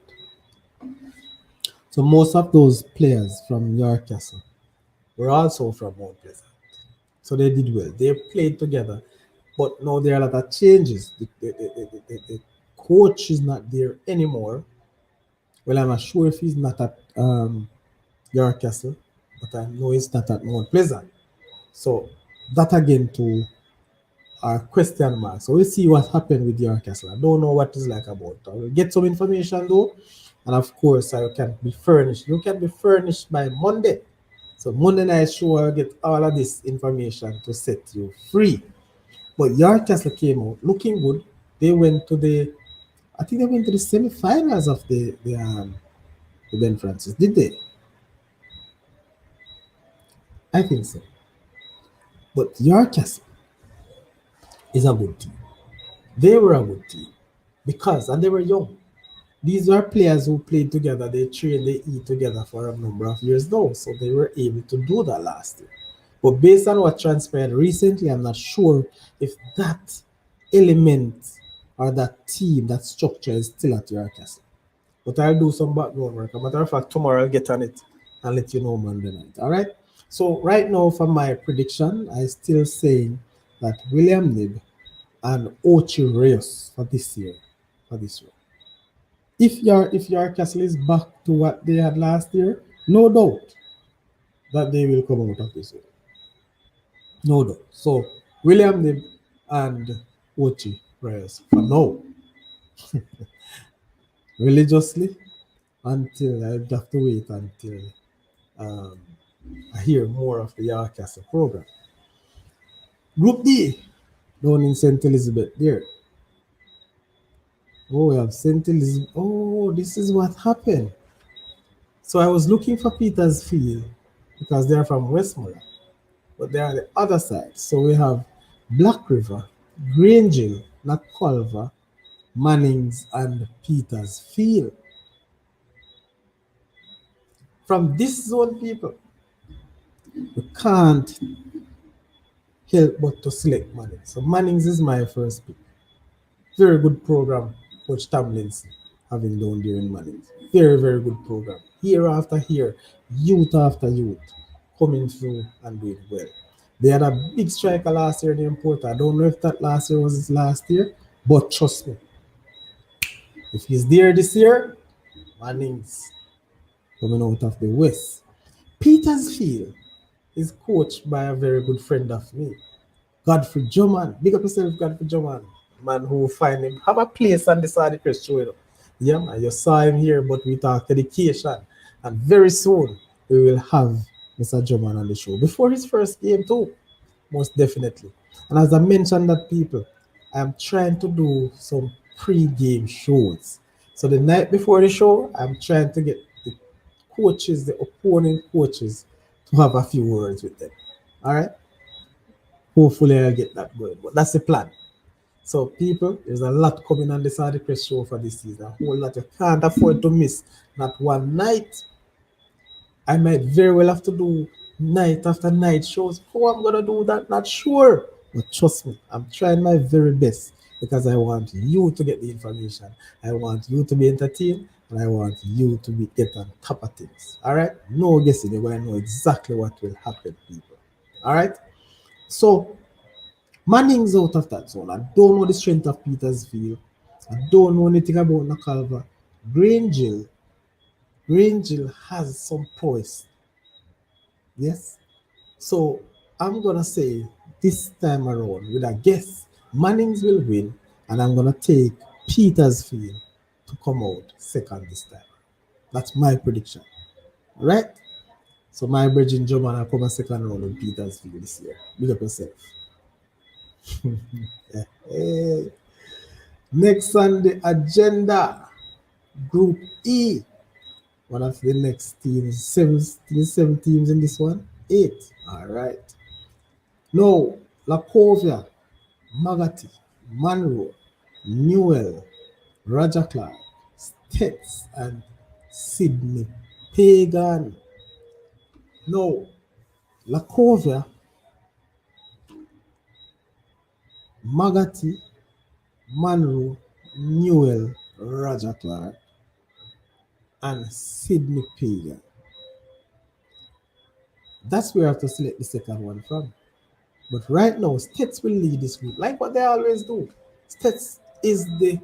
So most of those players from Yarcastle were also from Mount Pleasant. So they did well. They played together. But now there are a lot of changes. The coach is not there anymore. Well, I'm not sure if he's not at York Castle, but I know he's not at Mount Pleasant. So that again to our question mark. So we'll see what happened with York Castle. I don't know what it's like about. I will get some information though. And of course, I can be furnished. You can be furnished by Monday. So Monday night show, I'll get all of this information to set you free. But York Castle came out looking good. They went to the, I think they went to the semi-finals of the Ben Francis, did they? I think so. But York Castle is a good team. They were a good team because, and they were young. These were players who played together, they trained, they eat together for a number of years now. So they were able to do that last year. But based on what transpired recently, I'm not sure if that element or that team, that structure is still at your castle. But I'll do some background work. As a matter of fact, tomorrow I'll get on it and let you know Monday night. All right. So right now, for my prediction, I still saying that William Nib and Ochi Reyes for this year. For this year. If your castle is back to what they had last year, no doubt that they will come out of this year. No doubt. So William Nib and Ochi Reyes for now, religiously, until I have to wait until um, I hear more of the Yarcastle program. Group D, down in St. Elizabeth there. Oh, we have St. Elizabeth. Oh, this is what happened. So I was looking for Petersfield because they're from Westmoreland, but they're on the other side. So we have Black River, Grangeville, Naculver, Mannings, and Petersfield. From this zone, people, we can't help but to select Mannings. So Mannings is my first pick. Very good program, Coach Tomlinson having down there in Mannings. Very, very good program. Year after year, youth after youth, coming through and doing well. They had a big striker last year named Porter. I don't know if that last year was his last year, but trust me, if he's there this year, Mannings coming out of the West. Petersfield is coached by a very good friend of me, Godfrey Drummond. Big up yourself, Godfrey Drummond. Man who find him have a place on the side of the crest show. Yeah, man, you saw him here, but we talk education. And very soon we will have Mr. Drummond on the show. Before his first game too, most definitely. And as I mentioned that people, I'm trying to do some pre-game shows. So the night before the show, I'm trying to get the coaches, the opponent coaches, to have a few words with them. All right. Hopefully I'll get that going. But that's the plan. So people, there's a lot coming on the Saudi Press show for this season. A whole lot you can't afford to miss. Not one night. I might very well have to do night after night shows. How I'm gonna do that, not sure. But trust me, I'm trying my very best because I want you to get the information. I want you to be entertained and I want you to be get on top of things. All right? No guessing, you're gonna know exactly what will happen, people. All right? So Manning's out of that zone. I don't know the strength of Petersfield. I don't know anything about Naculver. Grangeville, Grangeville has some poise. Yes. So I'm gonna say this time around with a guess, Manning's will win, and I'm gonna take Petersfield to come out second this time. That's my prediction. All right? So my bridging German will come a second round with Petersfield this year. Big up yourself. Hey. Next on the agenda, Group E. One of the next teams, seven teams in this one. Eight. All right. Now, Lakovia, Magati, Monroe, Newell, Roger Clark, Stets, and Sydney Pagan. Now, Lakovia, Magati, Monroe, Newell, Roger Clark, and Sydney Pagan. That's where I have to select the second one from. But right now, Stets will lead this group, like what they always do. Stets is the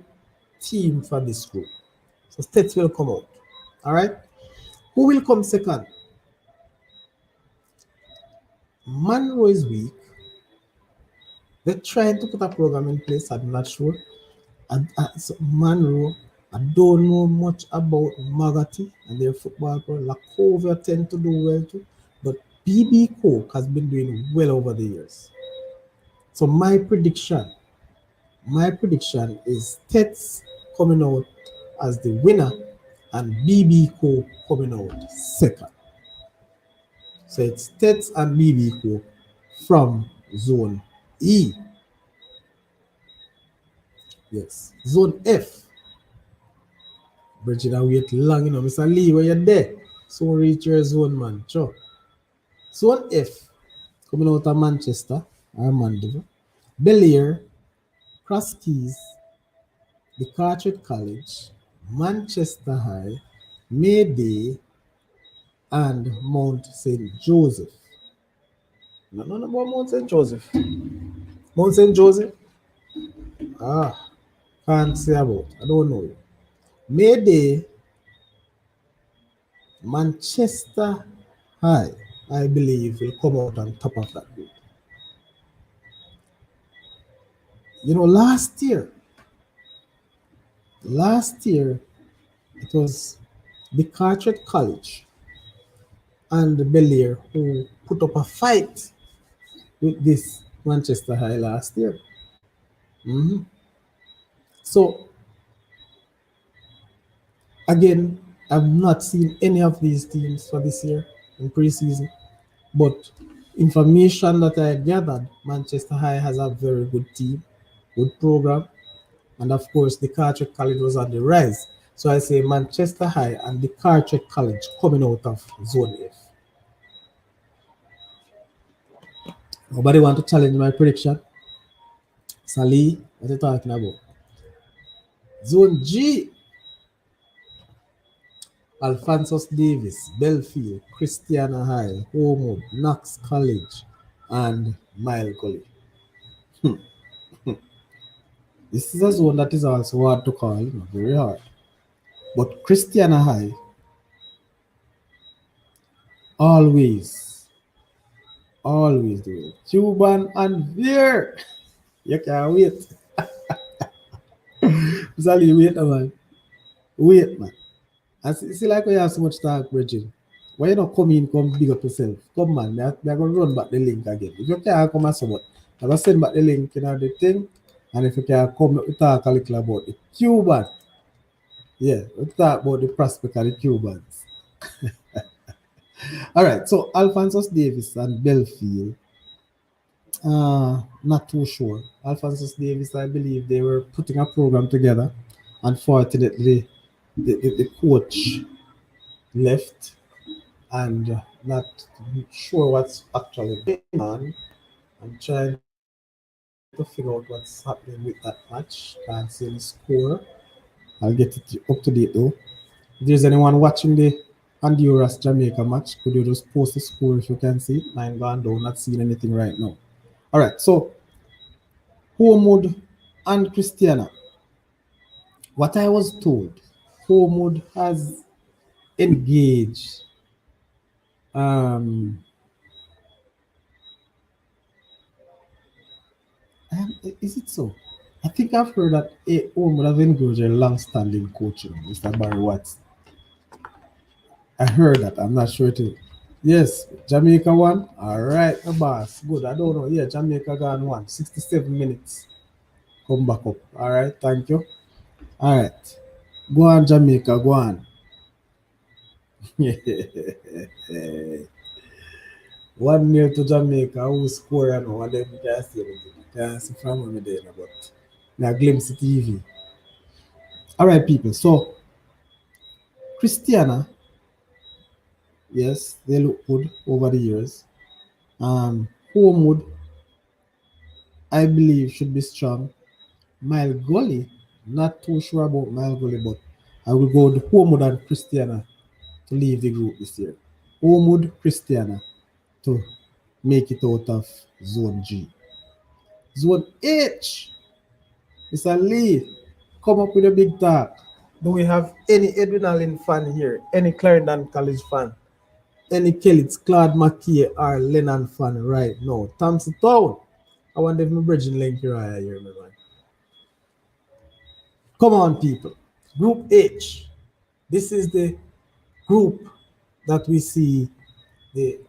team for this group. So Stets will come out. All right. Who will come second? Monroe is weak. They're trying to put a program in place. I'm not sure. So Monroe, I don't know much about Magati and their football program. Lakovia tend to do well too. But BB Coke has been doing well over the years. So my prediction is Tets coming out as the winner and BB Co coming out second. So it's Tets and BB Co from Zone E. Yes. Zone F. Bridget, I wait long, Mr. Lee, where you there? So reach your zone, man. Sure. Zone F coming out of Manchester or Mandeville. Bel Cross Keys, the Carteret College, Manchester High, Mayday, and Mount St. Joseph. No, no, no, Mount St. Joseph. Mount St. Joseph? Ah, can't say about. I don't know. Mayday, Manchester High, I believe, will come out on top of that group. Last year, it was the Carteret College and the Bel who put up a fight with this Manchester High last year. Mhm. So again, I've not seen any of these teams for this year in preseason, but information that I gathered, Manchester High has a very good team, good program, and of course the Carteret College was on the rise. So I say Manchester High and the Carteret College coming out of Zone F. Nobody want to challenge my prediction? Sally, what are you talking about? Zone G, Alphonsus Davis, Belfield, Christiana High, Homewood, Knox College, and Mile Gully. This is a zone that is also hard to call, very hard. But Christiana High always, always do it. Cuban and Veer. You can't wait. Sally, wait, man. Wait, man. And see like when you have so much talk, Bridget. Why you not come in, come big up yourself? Come man, they're gonna run back the link again. If you can't come as somewhat, I'm gonna send back the link, the thing. And if you can come, we talk a little about the Cuban. Yeah, we talk about the prospect of the Cubans. All right, so Alphonsus Davis and Belfield. Not too sure. Alphonsus Davis, I believe they were putting a program together. Unfortunately, the coach left and not sure what's actually going on. I'm trying to figure out what's happening with that match. Can't see any score. I'll get it up to date though. If there's anyone watching the Honduras Jamaica match, could you just post the score if you can see it? Mine gone down, not seeing anything right now. All right, so Homewood and Christiana. What I was told, Homewood has engaged um, is it so? I think I've heard that Homewood have engaged a long-standing coach, Mr. Barry Watts. I heard that. I'm not sure it is. Yes, Jamaica won. All right, the boss. Good. I don't know. Yeah, Jamaica gone one. 67 minutes. Come back up. All right, thank you. All right. Go on, Jamaica. Go on. 1-0 to Jamaica. Who score and all them can't see anything. Can't see from where there, but now glimpse of TV. All right, people. So, Christiana, yes, they look good over the years. Homewood, I believe, should be strong. Mile Gully, not too sure about Mile Gully, but I will go with Homewood and Christiana to leave the group this year. Homewood, Christiana to make it out of Zone G. Zone H, Mr. Lee, come up with a big talk. Do we have any Edwin Allen fan here? Any Clarendon College fan? Any Kellits, Claude McKay, or Lennon fan right now? Thompson Town. I want them to bridge link here, my man. Come on, people. Group H. This is the group that we see the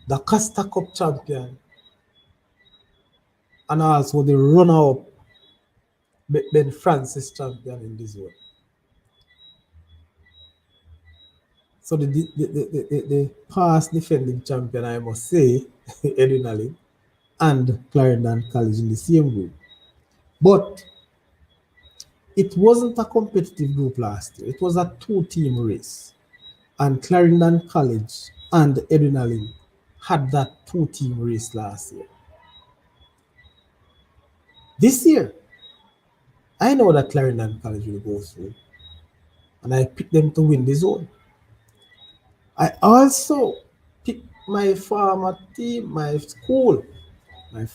the Costa Cup champion and also the runner-up Ben Francis champion in this one. So the past defending champion, I must say, Edwin Allen and Clarendon College in the same group. But it wasn't a competitive group last year. It was a two-team race. And Clarendon College and Edwin Allen had that two-team race last year. This year, I know that Clarendon College will go through, and I picked them to win the zone. I also picked my former team, my school, my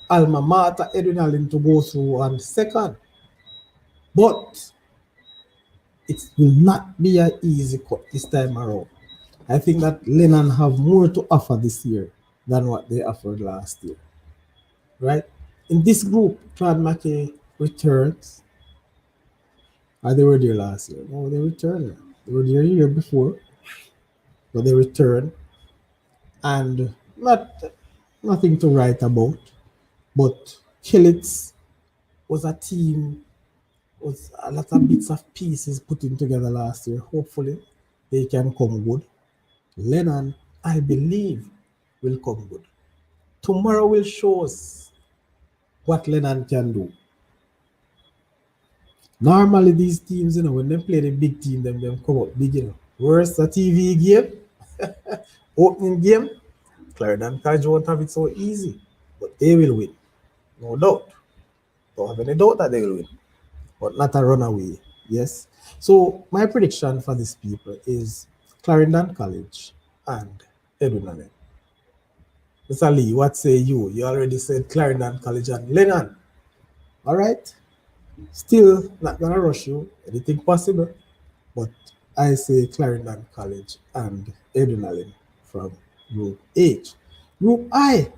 alma mater, Edwin Allen, to go through on second. But it will not be an easy cut this time around. I think that Lennon have more to offer this year than what they offered last year. Right? In this group, Claude McKay returns. They were there last year. No, they returned. They were there a year before, but they returned. And nothing to write about. But Killits was a team, was a lot of bits of pieces putting together last year. Hopefully, they can come good. Lennon, I believe, will come good. Tomorrow will show us what Lennon can do. Normally, these teams, when they play the big team, them come up big, Worst a TV game, opening game, Clarendon College won't have it so easy, but they will win, no doubt. Don't have any doubt that they will win, but not a runaway. Yes. So my prediction for these people is Clarendon College and Edwin Allen. Mr. Lee, what say you? You already said Clarendon College and Lennon. All right. Still not gonna rush you. Anything possible. But I say Clarendon College and Edwin Allen from Group H. Group I.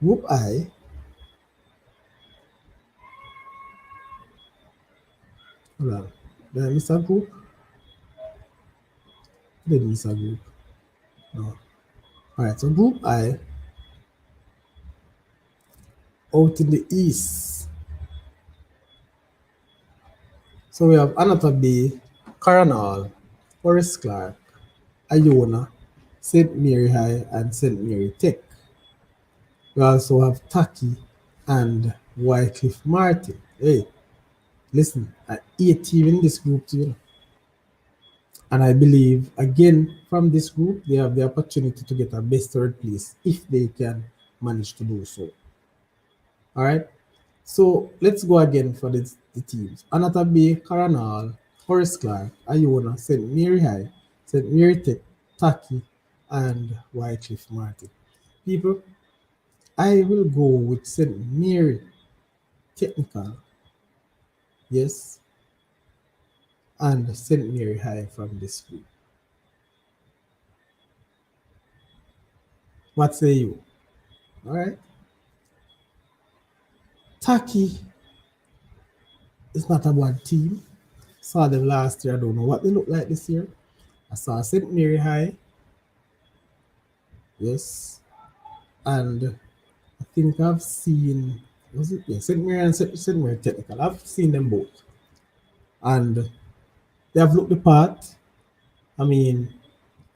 Group I. Hold on. Did I miss a group? Did I miss a group? No. Alright, so Group I out in the east. So we have Anata Bay, Coronal, Forest Clark, Iona, St. Mary High, and St. Mary Tech. We also have Taki and Wycliffe Martin. Hey, listen, an 8 team in this group too. And I believe, again, from this group, they have the opportunity to get a best third place if they can manage to do so. All right. So let's go again for the teams. Anata Bay, Coronal, Forest Clark, Iona, St. Mary High, St. Mary Tech, Taki, and Wycliffe Martin. People, I will go with St. Mary Technical, yes, and St. Mary High from this group. What say you? All right. Taki It's not a bad team. Saw them last year. I don't know what they look like this year. I saw St. Mary High, yes, and I think I've seen was it St. Mary and St. Mary Technical. I've seen them both, and they have looked the part. I mean,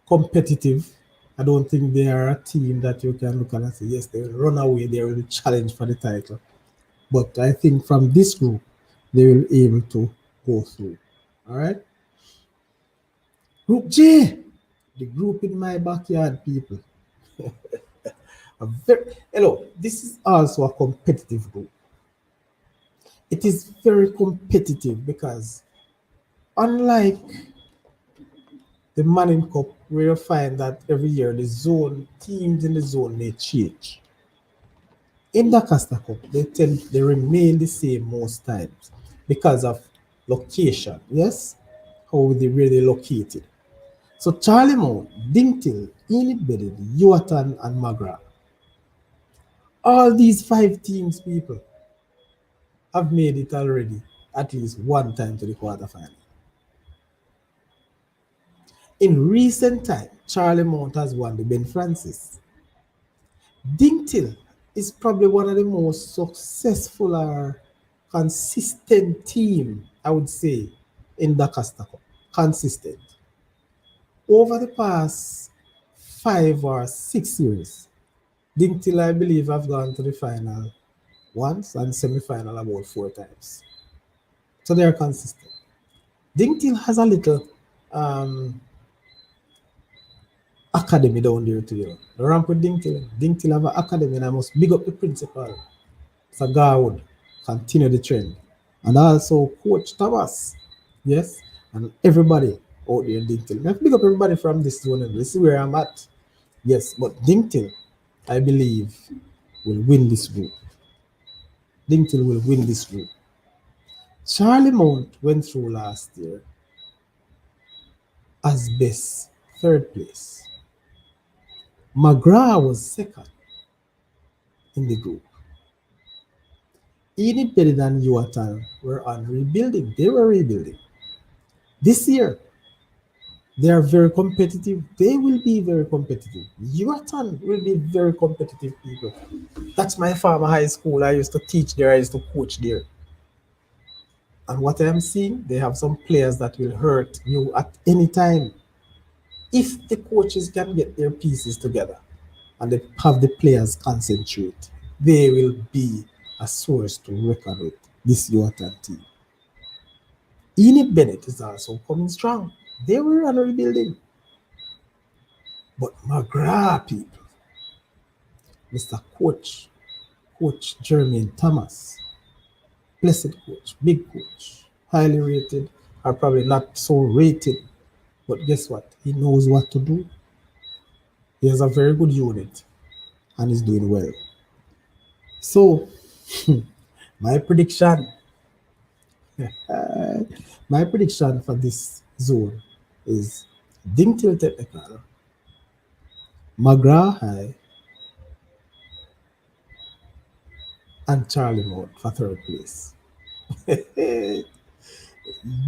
competitive. I don't think they are a team that you can look at and say yes, they will run away. They will challenge for the title. But I think from this group, they will able to go through. All right. Group J, the group in my backyard, people. Hello, this is also a competitive group. It is very competitive because unlike the Manning Cup, where you find that every year the zone teams in the zone may change. In the Costa Cup, they remain the same most times because of location. Yes, how they where they located. So Charlie Mount, Dingtil, Enid Bedded, Yuatan, and Magra. All these five teams, people, have made it already at least one time to the quarterfinal. In recent time, Charlie Mount has won the Ben Francis. Dingtil is probably one of the most successful or consistent team, I would say, in the Costa Cup. Consistent. Over the past 5 or 6 years, Dingtil, I believe, have gone to the final once and semi-final about 4 times. So they are consistent. Dingtil has a little um, academy down there to you. The ramp with Dingtil. Dingtil have an academy and I must big up the principal. So God would continue the trend. And also Coach Thomas. Yes. And everybody out there in Dingtil. I big up everybody from this zone and this is where I'm at. Yes, but Dingtil, I believe, will win this group. Dingtil will win this group. Charlie Mount went through last year as best third place. McGrath was second in the group. Enid Bedded and Yuatan were on rebuilding. They were rebuilding. This year, they are very competitive. They will be very competitive. Yuatan will be very competitive people. That's my former high school. I used to teach there. I used to coach there. And what I am seeing, they have some players that will hurt you at any time. If the coaches can get their pieces together and they have the players concentrate, they will be a source to reckon with this Yuatan team. Enid Bennett is also coming strong. They were on rebuilding. But McGrath people, Mr. Coach Jermaine Thomas, blessed coach, big coach, highly rated, or probably not so rated. But guess what? He knows what to do. He has a very good unit and is doing well. So, my prediction, my prediction for this zone is Dingtil Technical, McGrath High, and Charlie Mount for third place.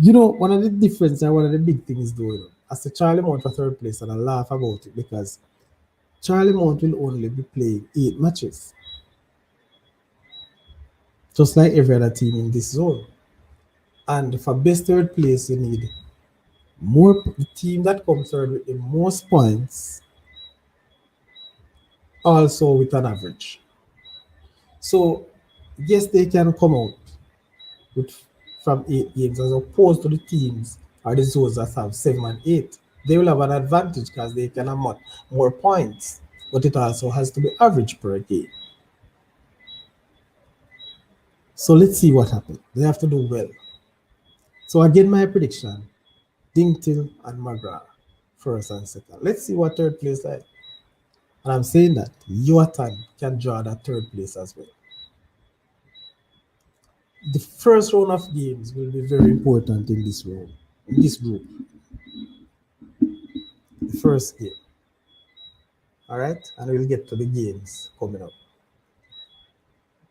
One of the difference and one of the big things going on. I say Charlie Mount for third place and I laugh about it because Charlie Mount will only be playing 8 matches, just like every other team in this zone. And for best third place, you need more the team that comes third with the most points, also with an average. So yes, they can come out with from 8 games as opposed to the teams or the zones that have 7 and 8. They will have an advantage because they can have more points, but it also has to be average per game. So let's see what happens. They have to do well. So again, my prediction: Dingtil and McGrath, first and second. Let's see what third place like. And I'm saying that Yuatan can draw that third place as well. The first round of games will be very important in this round, in this group. The first game. All right, and we'll get to the games coming up.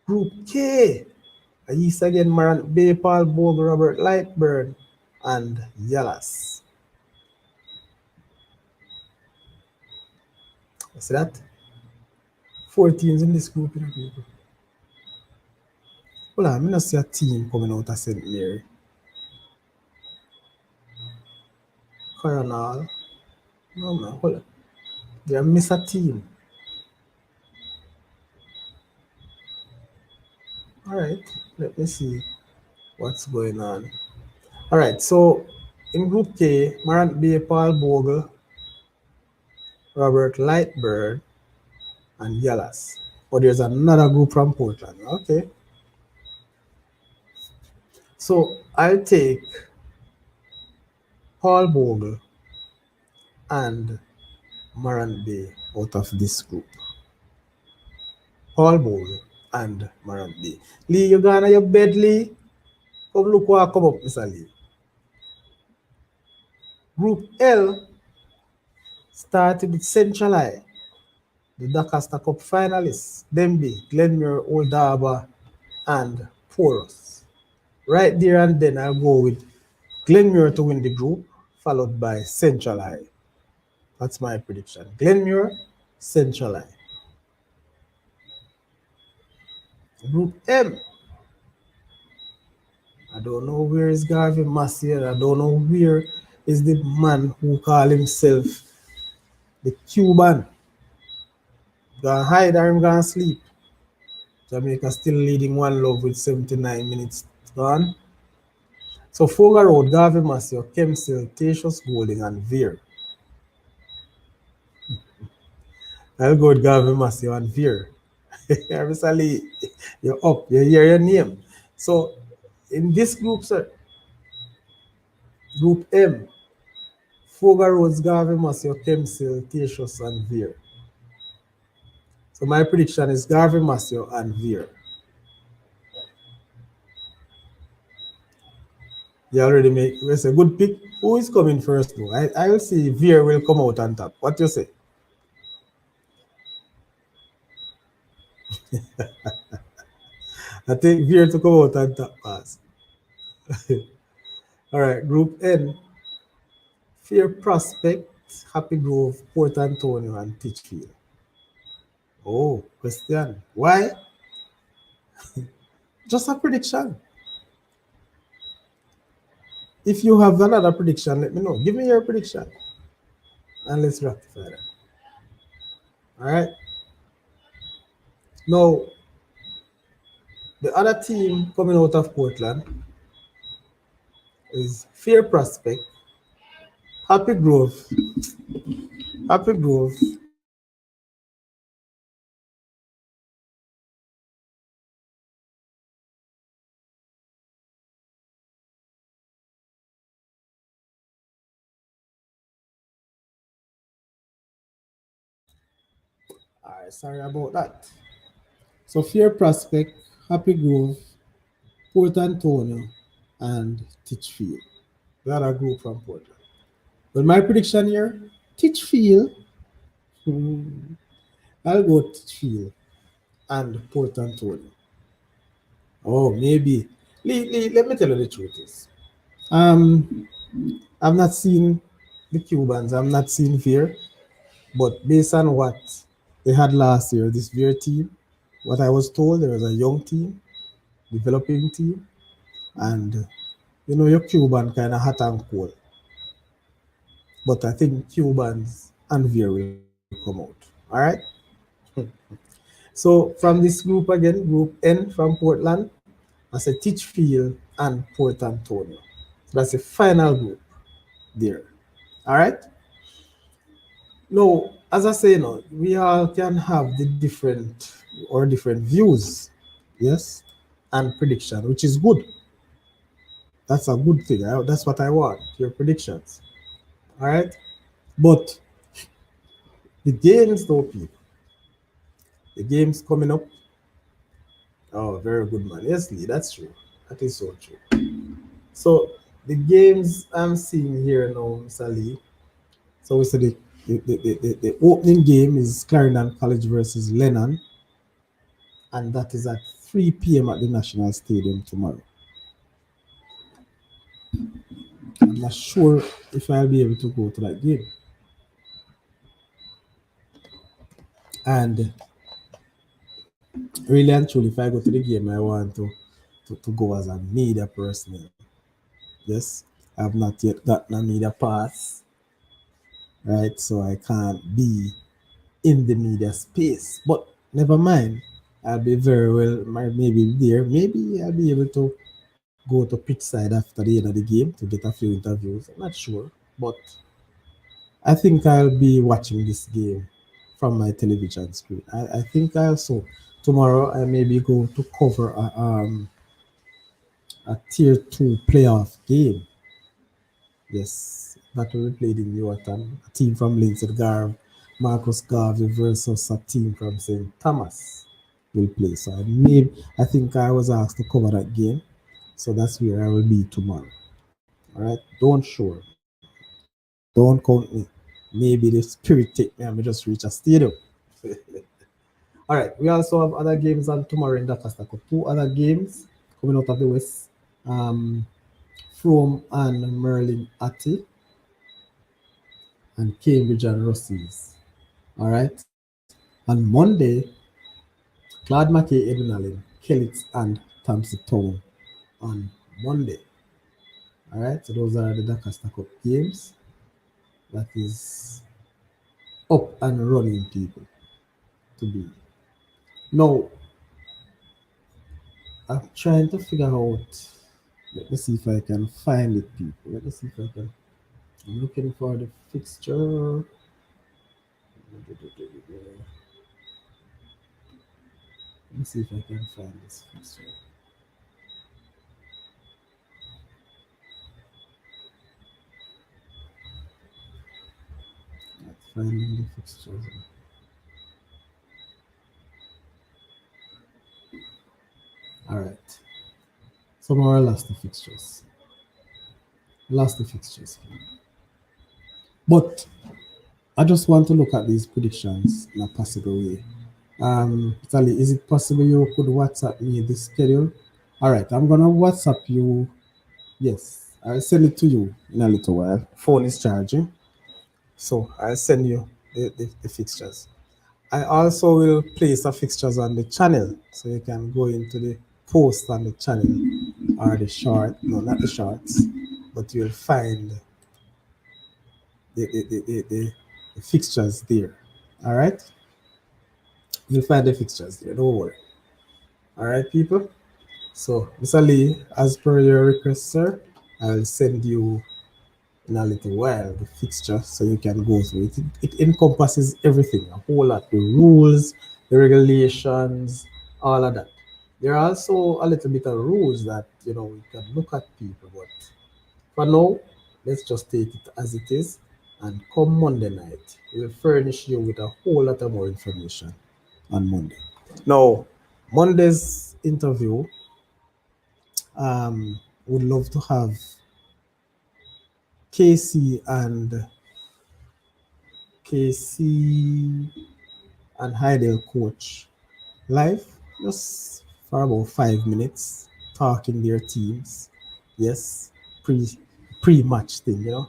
Group K. East again, Marant Bay, Paul Bogle, Robert Lightburn, and Yellas. See that? Four teams in this group, you know, people. Well, I'm not see a team coming out of St. Mary. Coronal. No, man, hold on. They miss a team. All right, let me see what's going on. All right, so in Group K, Marant Bay, Paul Bogle, Robert Lightbird, and Yellas. Oh, there's another group from Portland. Okay, so I'll take Paul Bogle and Marant Bay out of this group. Paul Bogle and Marant Bay. Lee, you gonna your bed, Lee? Come look what come up, Mr. Lee. Group L started with Central Eye, the Doncaster Cup finalists, Denby, Glenmuir, Old Harbour, and Porus. Right there and then I'll go with Glenmuir to win the group, followed by Central Eye. That's my prediction. Glenmuir, Central Eye. Group M. I don't know where is Garvey Massey. I don't know where is the man who call himself the Cuban. Gonna hide or him gonna sleep. Jamaica still leading 1-0 with 79 minutes gone. So Fogar Road, Garvey Massey, Kemsil, Tatius Golding, and Veer. I'll go with Garvey Massey and Veer. Mr. Lee, you're up, you hear your name. So in this group, sir, Group M, Fogar Roads, Garvey Massey, Kemsil, Tatius, and Veer. So my prediction is Garvey Massey and Veer. You already make it's a good pick. Who is coming first though? I will see Veer will come out on top. What you say? I think Veer to come out on top pass. All right, Group N, Fair Prospect, Happy Grove, Port Antonio, and Titchfield. Oh, question. Why? Just a prediction. If you have another prediction, let me know. Give me your prediction. And let's rectify that. All right. Now, the other team coming out of Portland is Fair Prospect, Happy Grove, Happy Grove, all right, sorry about that. So Fair Prospect, Happy Grove, Port Antonio, and Titchfield. The other group from Portland. But my prediction here, Titchfield, hmm, I'll go Titchfield and Port Antonio. Oh, maybe. Let me tell you the truth is. Um, I've not seen the Cubans, I'm not seeing Veer, but based on what they had last year, this Veer team, what I was told, there was a young team, developing team, and you know, your Cuban kind of hot and cold. But I think Cubans and Veer will come out. All right. So from this group again, Group N from Portland, I said Titchfield and Port Antonio. So that's the final group there. All right. Now, as I say now, we all can have the different views, yes, and prediction, which is good. That's a good thing. That's what I want. Your predictions. All right. But the games, though, people, the games coming up. Oh, very good, man. Yes, Lee, that's true. That is so true. So the games I'm seeing here now, Mr. Lee. So we said the opening game is Clarendon College versus Lennon, and that is at 3 p.m. at the National Stadium tomorrow. I'm not sure if I'll be able to go to that game. And really and truly, if I go to the game, I want to go as a media person. Yes, I have not yet gotten a media pass, right? So I can't be in the media space. But never mind, I'll be very well, maybe there. Maybe I'll be able to go to pitch side after the end of the game to get a few interviews. I'm not sure. But I think I'll be watching this game from my television screen. I think I also tomorrow I maybe go to cover a tier two playoff game. Yes, that will be played in Newarton. A team from Lindsay Garv, Marcus Garvey versus a team from St. Thomas will play. So I think I was asked to cover that game. So that's where I will be tomorrow. All right. Don't show me. Don't count me. Maybe the spirit take me and we just reach a stadium. All right. We also have other games on tomorrow in the Costa Cup. Two other games coming out of the West. Um, From and Merlin Atty and Cambridge and Russies. All right. On Monday, Claude Mackay, Edwin Kellett, and Thompson Town on Monday. All right. So those are the Dakar Cup games. That is up and running, people, to be. Now, I'm trying to figure out. Let me see if I can find it, people. Let me see if I can. I'm looking for the fixture. Let me see if I can find this fixture. Not finding the fixtures. All right. So more or less the fixtures. Lost the fixtures. But I just want to look at these predictions in a possible way. Italy, is it possible you could WhatsApp me the schedule? All right, I'm gonna WhatsApp you. Yes, I'll send it to you in a little while. Phone is charging, so I'll send you the fixtures. I also will place a fixtures on the channel, so you can go into the post on the channel or the short. No, not the shorts, but you'll find the the, the, the, the, the fixtures there. All right, you'll find the fixtures there. Don't worry. All right, people. So, Mr. Lee, as per your request, sir, I'll send you in a little while the fixture so you can go through it. It encompasses everything, a whole lot, the rules, the regulations, all of that. There are also a little bit of rules that we can look at, people, but for now, let's just take it as it is. And come Monday night, we'll furnish you with a whole lot of more information on Monday. Now, Monday's interview, would love to have KC and KC and Heidel coach live just for about 5 minutes, talking their teams. Yes, pre pre-match thing.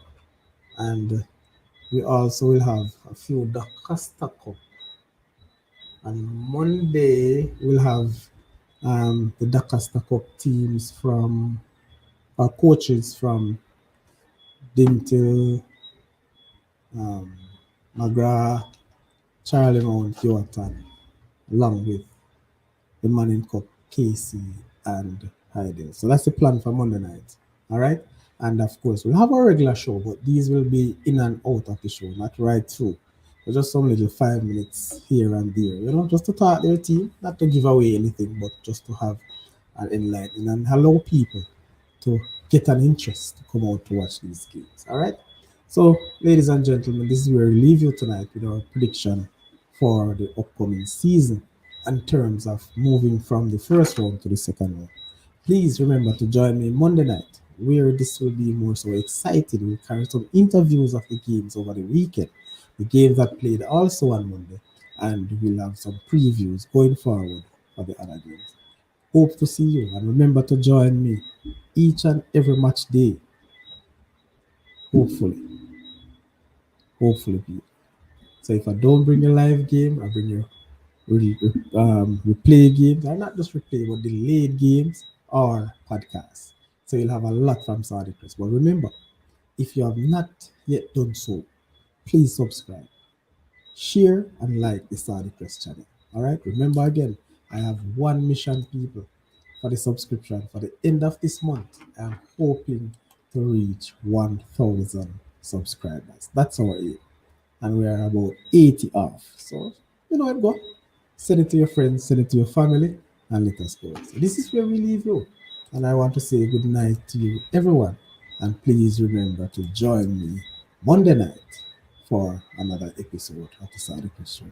And we also will have a few the Costa Cup. And Monday we'll have the Dakar Cup teams from our coaches from Dintil, um, McGrath, Charlie Mount, Yorton, along with the Manning Cup, Casey, and Heidel. So that's the plan for Monday night. All right. And of course, we'll have a regular show, but these will be in and out of the show, not right through. But just some little 5 minutes here and there, just to talk their team, not to give away anything, but just to have an enlightening and allow people to get an interest to come out to watch these games. All right. So, ladies and gentlemen, this is where we leave you tonight with our prediction for the upcoming season in terms of moving from the first round to the second round. Please remember to join me Monday night, where this will be more so exciting. We'll carry some interviews of the games over the weekend, the games that played also on Monday, and we'll have some previews going forward for the other games. Hope to see you, and remember to join me each and every match day. Hopefully, hopefully. So if I don't bring a live game, I bring you replay games, or not just replay, but delayed games or podcasts. So you'll have a lot from Saudi Press. But remember, if you have not yet done so, please subscribe, share, and like the Saudi Press channel. All right. Remember again, I have one mission, people, for the subscription. For the end of this month, I'm hoping to reach 1,000 subscribers. That's our aim, and we are about 80 off. So you know it go. Send it to your friends, send it to your family, and let us go. So this is where we leave you. And I want to say good night to you, everyone. And please remember to join me Monday night for another episode of the Saudi Show.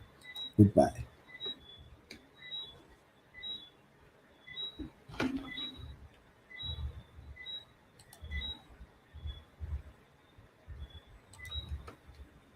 Goodbye.